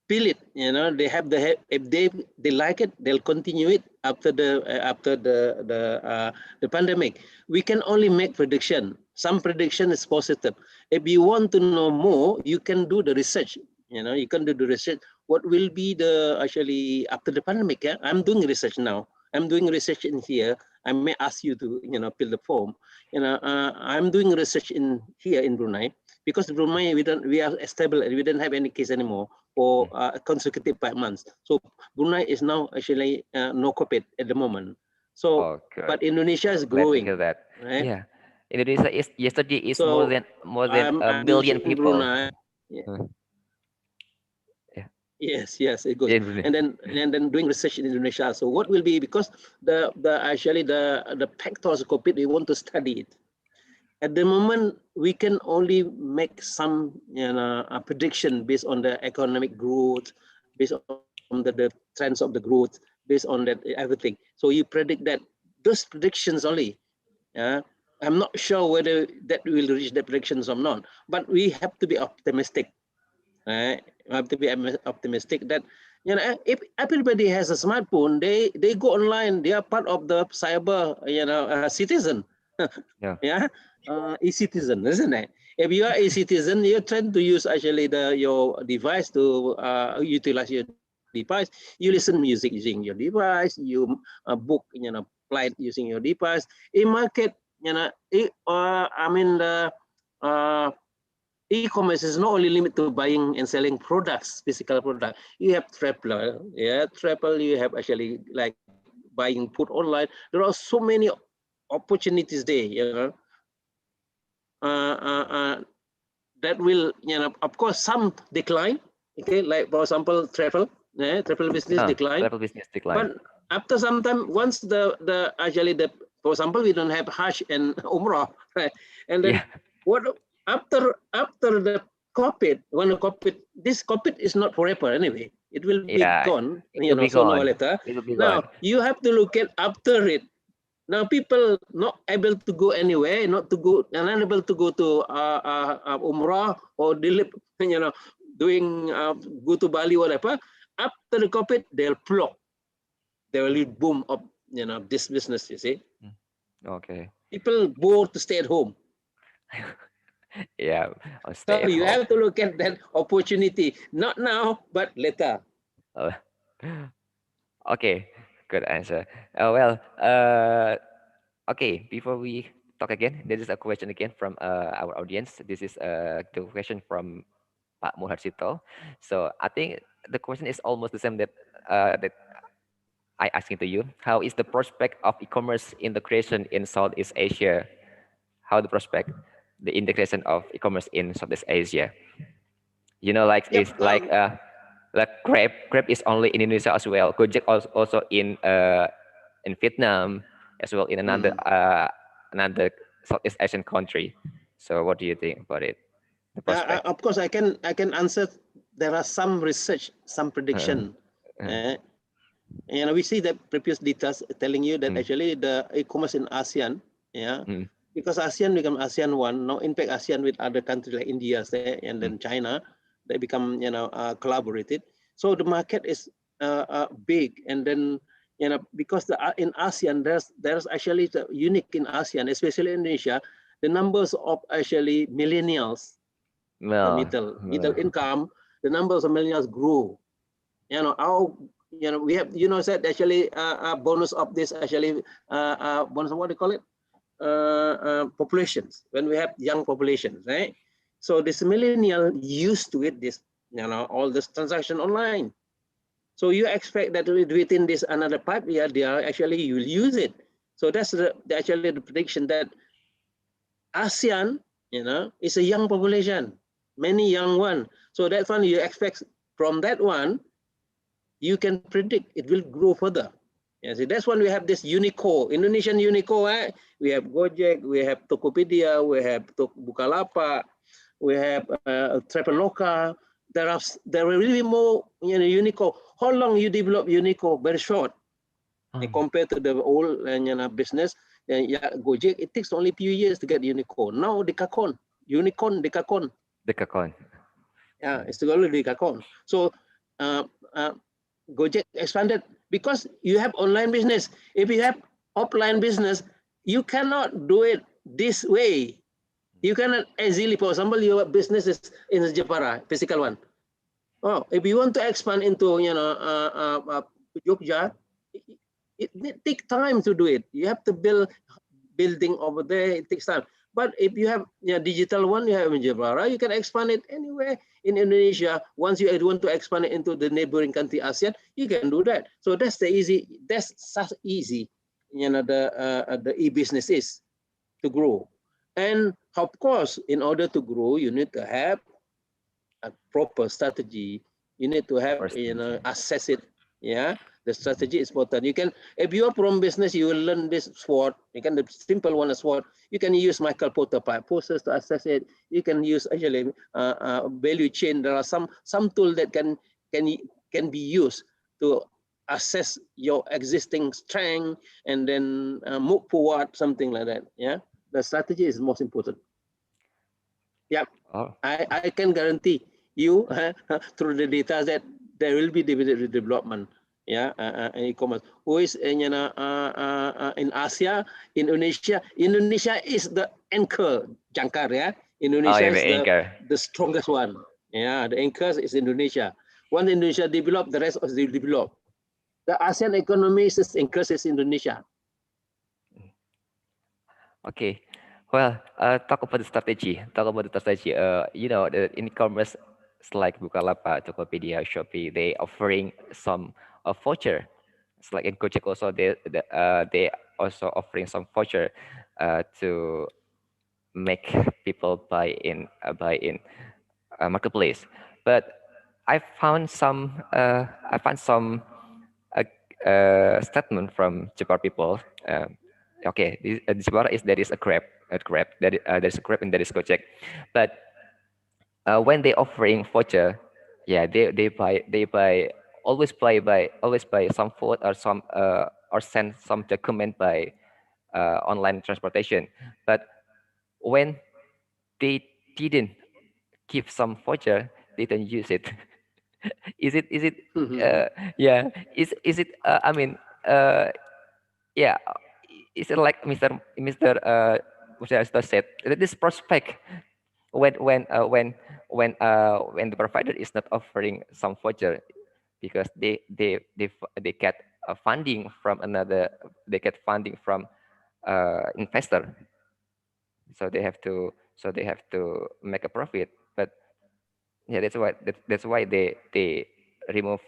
feel it. They have if they like it, they'll continue it after the pandemic. We can only make prediction. Some prediction is positive. If you want to know more, you can do the research. You can do the research. What will be the actually after the pandemic? Yeah, I'm doing research now. I'm doing research in here. I may ask you to fill the form. I'm doing research in here in Brunei, because Brunei we are stable, and we don't have any case anymore for mm. consecutive 5 months. So Brunei is now actually no COVID at the moment. So Oh, good. but Indonesia is Glad to hear growing, that. right? Yeah, Indonesia is yesterday is So more than a I'm million using people. Brunei. Yeah. Mm, yeah, Yes, it goes, yeah, Brunei. and then doing research in Indonesia. So what will be, because the actually the factors of COVID, we want to study it. At the moment, we can only make some prediction based on the economic growth, based on the trends of the growth, based on that everything. So you predict that, those predictions only. Yeah, I'm not sure whether that will reach the predictions or not, but we have to be optimistic. Right? We have to be optimistic that if everybody has a smartphone, they go online. They are part of the cyber citizen. Yeah. Yeah, e-citizen, isn't it? If you are a citizen, you tend to use actually your device to utilize your device. You listen music using your device. You book flight using your device. In market, I mean the uh, e-commerce is not only limited to buying and selling products, physical product. You have traveler, yeah, travel. You have actually like buying food online. There are so many opportunities there. Uh, uh, uh, that will, of course, some decline. Okay, like for example, travel business decline. Travel business decline. But after some time, once the actually the for example, we don't have Hajj and Umrah, right? And then Yeah. what after the COVID, when the COVID, this COVID is not forever anyway. It will be Yeah. gone, It will be sooner or gone. later. It will be Now gone. you have to look at after it. Now people not able to go anywhere, not to go, and unable to go to Umrah or doing go to Bali, whatever. After the COVID, they'll flock. They will boom up, this business. You see, Okay. people bored to stay at home. Yeah. I'll So stay at you home. have to look at that opportunity, not now, but later. Uh, okay. Good answer. Okay. Before we talk again, there is a question again from our audience. This is the question from Pak Muharsito. So I think the question is almost the same that I asking to you. How is the prospect of e-commerce integration in Southeast Asia? How the prospect, the integration of e-commerce in Southeast Asia? You know, like Yep. it's like Grab is only in Indonesia as well. Gojek also in Vietnam as well in another Southeast Asian country. So what do you think about it? The prospect. Of course, I can answer. There are some research, some Uh, prediction. uh, And we see that previous data telling you that mm, actually the e-commerce in ASEAN, mm, because ASEAN become ASEAN one. Now, in fact, ASEAN with other countries like India, say, and mm, then China, they become collaborated. So the market is big, and then because in ASEAN there's actually the unique in ASEAN, especially Indonesia, the numbers of actually millennials, the well, middle income, the numbers of millennials grew. Our we have said actually bonus of this actually bonus of what do you call it populations when we have young populations, right? So this millennial used to it, this all this transaction online. So you expect that within this another 5 years they are actually you will use it. So that's actually the prediction that ASEAN is a young population, many young one. So that one you expect from that one you can predict it will grow further. Yeah, see, that's when we have this Unico, Indonesian Unico. We have Gojek, we have Tokopedia, we have Bukalapak, we have Traveloka. There will be more Unico. How long you develop Unico? Very short. Compared to the old business. Yeah, Gojek, it takes only a few years to get Unico. Now Dekakon, Unicorn, Dekakon. Decacon. Yeah, it's already Dekakon. So uh, uh, Gojek expanded because you have online business. If you have offline business, you cannot do it this way. You cannot easily, for example, your business is in Jepara, physical one. Oh, if you want to expand into Jogja, it takes time to do it. You have to build building over there. It takes time. But if you have digital one, you have in Jepara, you can expand it anywhere in Indonesia. Once you want to expand it into the neighboring country ASEAN, you can do that. So that's such easy, the e-business is to grow. And of course, in order to grow, you need to have a proper strategy. You need to have, assess it. Yeah, the strategy is important. You can, if you are from business, you will learn this SWOT. You can, the simple one is SWOT. You can use Michael Porter process to assess it. You can use actually value chain. There are some tool that can be used to assess your existing strength and then move forward, something like that. Yeah, the strategy is most important. Yeah, Oh, I can guarantee you through the data that there will be development. Yeah, in e-commerce. Who is in Asia, Indonesia? Indonesia is the anchor, Jangkar. Yeah, oh, Indonesia yeah, is the anchor. the strongest one. Yeah, the anchor is Indonesia. Once Indonesia develop, the rest of the develop. The ASEAN economy is anchors is Indonesia. Okay. Well, talk about the strategy. Talk about the strategy. The e-commerce it's like Bukalapak, Tokopedia, Shopee. They offering some voucher. It's like in Gojek also they also offering some voucher to make people buy in marketplace. But I found some uh, statement from Jepara people. Okay, Jepara is there is a Grab, there is a Grab and there is Gojek, but when they offering voucher, yeah, they always buy some food or send some document by online transportation. But when they didn't give some voucher, they don't use it. Is it uh, yeah, is it I mean yeah, is it like Mr. Mr. said, this prospect when the provider is not offering some voucher, because they get funding from another, they get funding from investor, so they have to make a profit. But yeah, that's why they remove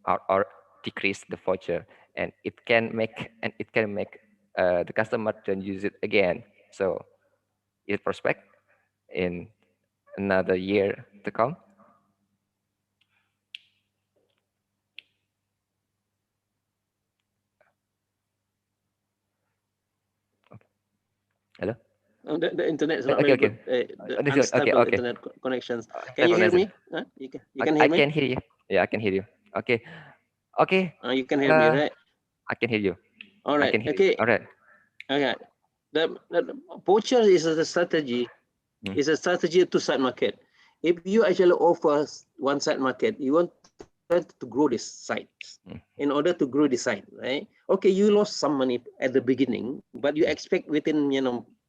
or decrease the voucher, and it can make the customer don't use it again. So it prospect in another year to come. Hello. The internet is not Okay, very okay. good. The This is okay, unstable okay. internet connections. Can you hear Stabilizer. me? Huh? You can hear I me? can hear you. Yeah, I can hear you. Okay, okay. You can hear me, Uh, right? I can hear you. All I right. can hear you. Okay. All right. Okay. The poacher is a strategy. Mm, It's a strategy to side market. If you actually offer one side market, you want to try to grow this site mm, in order to grow the site, right? Okay, you lost some money at the beginning, but you mm, expect within,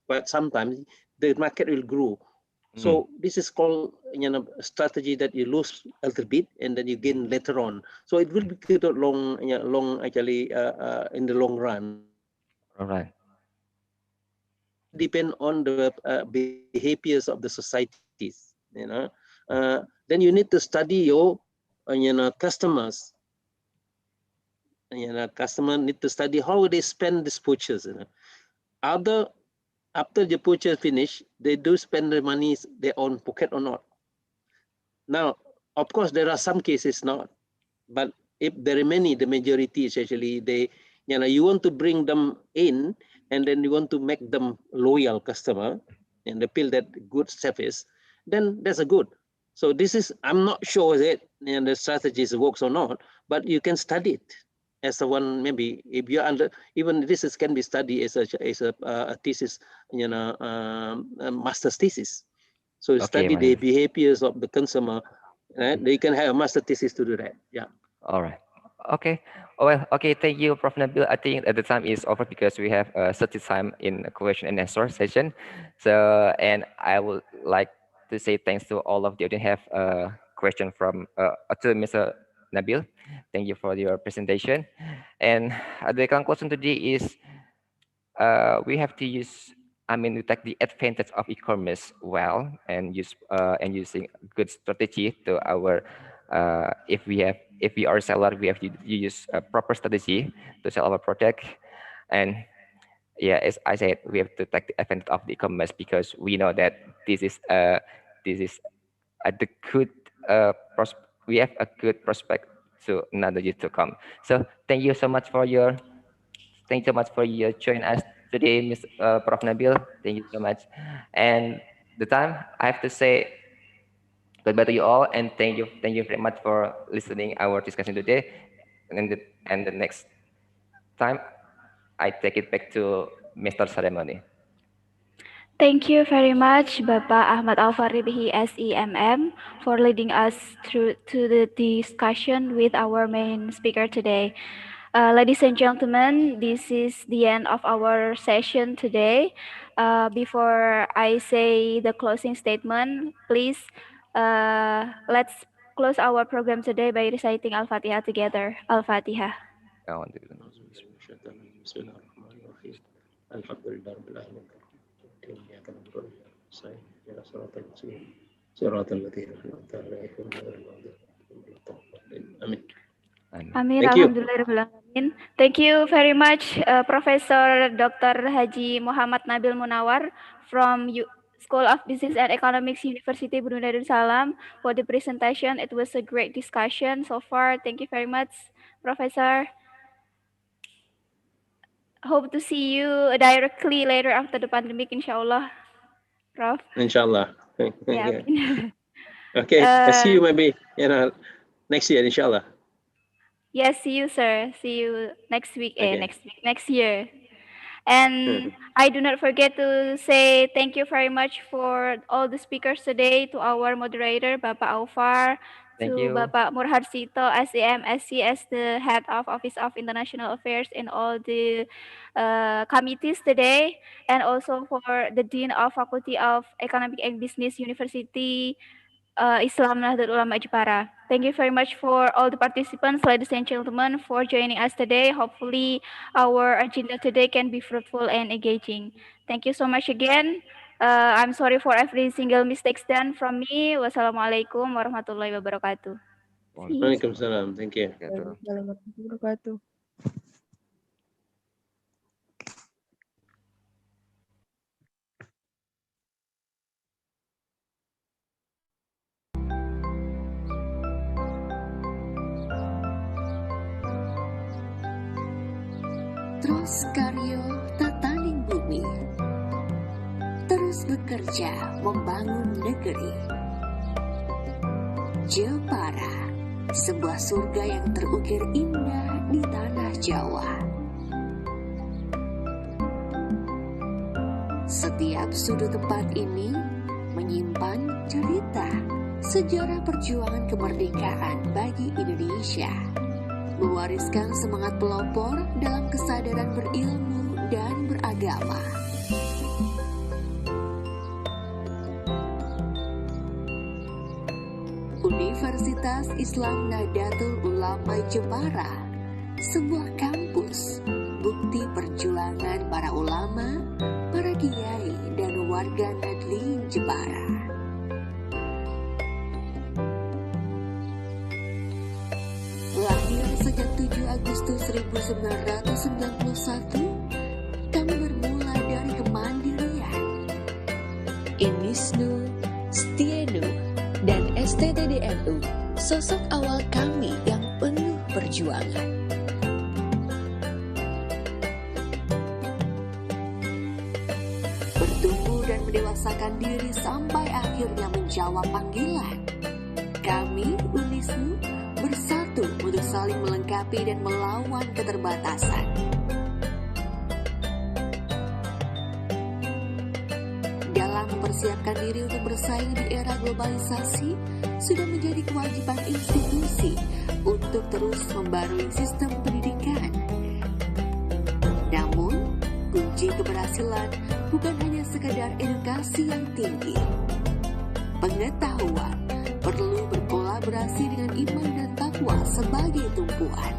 but sometimes the market will grow. mm. So this is called, a strategy that you lose a little bit and then you gain later on. So it will be good long, long actually in the long run. All right. It will depend on the behaviors of the societies. Then you need to study your, customers. Customer need to study how they spend these purchases. Other After the purchase finish, they do spend the money their own pocket or not. Now, of course, there are some cases not, but if there are many, the majority is actually they, you want to bring them in, and then you want to make them loyal customer, and they feel that good service, then that's a good. So this is, I'm not sure that the strategies works or not, but you can study it as a one, maybe if you're under, even this is, can be studied as a thesis, a master's thesis. So Okay, study the man. behaviors of the consumer, right? They can have a master thesis to do that. Yeah. All right. Okay. Oh, well, okay. Thank you, Prof. Nabil. I think at the time is over because we have certain time in a question and answer session. So, and I would like to say thanks to all of you who have a question from to Mr. Nabil. Thank you for your presentation. And the conclusion today is we have to use, I mean, we take the advantage of e-commerce well and use and using good strategy to our if we are a seller, we have to use a proper strategy to sell our product. And yeah, as I said, we have to take the advantage of the e-commerce because we know that this is the good we have a good prospect to another year to come. So thank you so much for your thank you so much for your join us today, Ms. Prof. Nabil. Thank you so much. And the time I have to say goodbye to you all, and thank you very much for listening our discussion today. And the next time, I take it back to Mr. Ceremony. Thank you very much, Bapak Ahmad Alfaridihi SEMM, for leading us through to the discussion with our main speaker today. Ladies and gentlemen, this is the end of our session today. Before I say the closing statement, please let's close our program today by reciting Al-Fatihah together. Al-Fatihah. I want to- Bismillahirrahmanirrahim. Alhamdulillahirrahmanirrahim. Iyyaka na'budu wa iyyaka nasta'in. Ihdinas siratal mustaqim. Siratal ladzina an'amta 'alaihim ghairil maghdubi 'alaihim. Amin. Amin. Amin. Thank you. Alhamdulillahirrahmanirrahim. Thank you very much, Professor Dr. Haji Muhammad Nabil Munawar from School of Business and Economics, University Brunei Darussalam, for the presentation. It was a great discussion so far. Thank you very much, Professor. Hope to see you directly later after the pandemic, inshallah, Prof. Inshallah. Yeah. Okay, I see you maybe next year, inshallah. Yes, see you, sir. See you next week. Okay. Next year. And I do not forget to say thank you very much for all the speakers today, to our moderator, Bapak Aufar, Thank to you. Bapak Murharsito, SEMSC, as the head of Office of International Affairs in all the committees today, and also for the Dean of Faculty of Economic and Business University, Islam Nahdlatul Ulama Jepara. Thank you very much for all the participants, ladies and gentlemen, for joining us today. Hopefully, our agenda today can be fruitful and engaging. Thank you so much again. I'm sorry for every single mistakes done from me. Wassalamualaikum warahmatullahi wabarakatuh. Waalaikumsalam. Thank you. Warahmatullahi wabarakatuh. Terus karyo tataning bumi, terus bekerja membangun negeri. Jepara, sebuah surga yang terukir indah di tanah Jawa. Setiap sudut tempat ini menyimpan cerita sejarah perjuangan kemerdekaan bagi Indonesia, mewariskan semangat pelopor dalam kesadaran berilmu dan beragama. Universitas Islam Nahdlatul Ulama Jepara, sebuah kampus bukti perjuangan para ulama, para kiai, dan warga Nadlin Jepara. Lahir sejak 7 Agustus 1991, kami bermula dari kemandirian. UNISNU, STIENU, dan STTDNU, sosok awal kami yang penuh perjuangan. Bertumbuh dan mendewasakan diri sampai akhirnya menjawab panggilan. Kami, UNISNU, bersatu untuk saling melengkapi dan melawan keterbatasan. Dalam mempersiapkan diri untuk bersaing di era globalisasi, sudah menjadi kewajiban institusi untuk terus membarui sistem pendidikan. Namun, kunci keberhasilan bukan hanya sekedar edukasi yang tinggi. Pengetahuan perlu berkolaborasi dengan iman dan takwa sebagai tumpuan.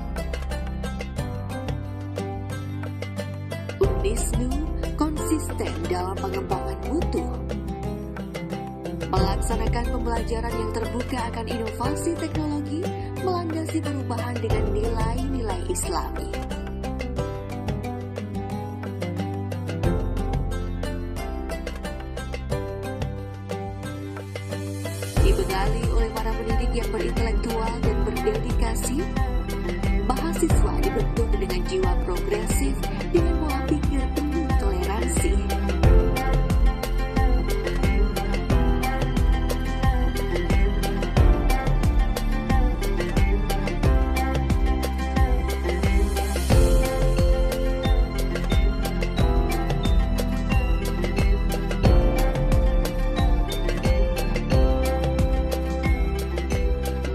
UNISNU konsisten dalam pengembangan mutu, melaksanakan pembelajaran yang terbuka akan inovasi teknologi, melandasi perubahan dengan nilai-nilai Islami. Dibekali oleh para pendidik yang berintelektual dan berdedikasi, mahasiswa dibentuk dengan jiwa progresif dengan pola pikir penuh toleransi.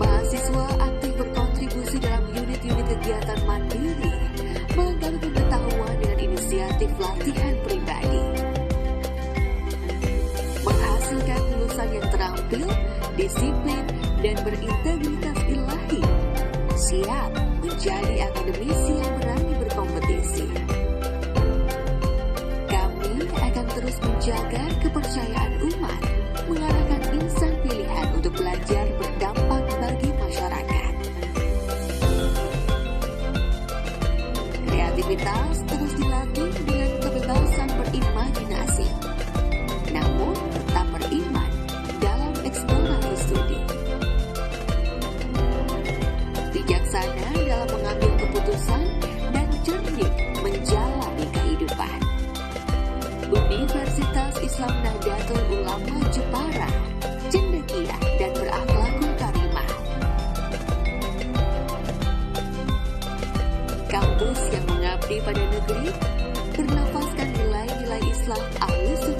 Mahasiswa aktif berkontribusi dalam unit-unit kegiatan mandiri, melengkapi pengetahuan dengan inisiatif latihan pribadi. Menghasilkan lulusan yang terampil, disiplin, dan berintegritas ilahi, siap menjadi akademisi yang berani berkompetisi. Kami akan terus menjaga kepercayaan umat, mengarahkan insan pilihan untuk belajar berdampak bagi masyarakat. Kreativitas terus dilatih dengan kebebasan berimajinasi. Namun, kampus yang mengabdi pada negeri, bernafaskan nilai-nilai Islam Ahlus Sunnah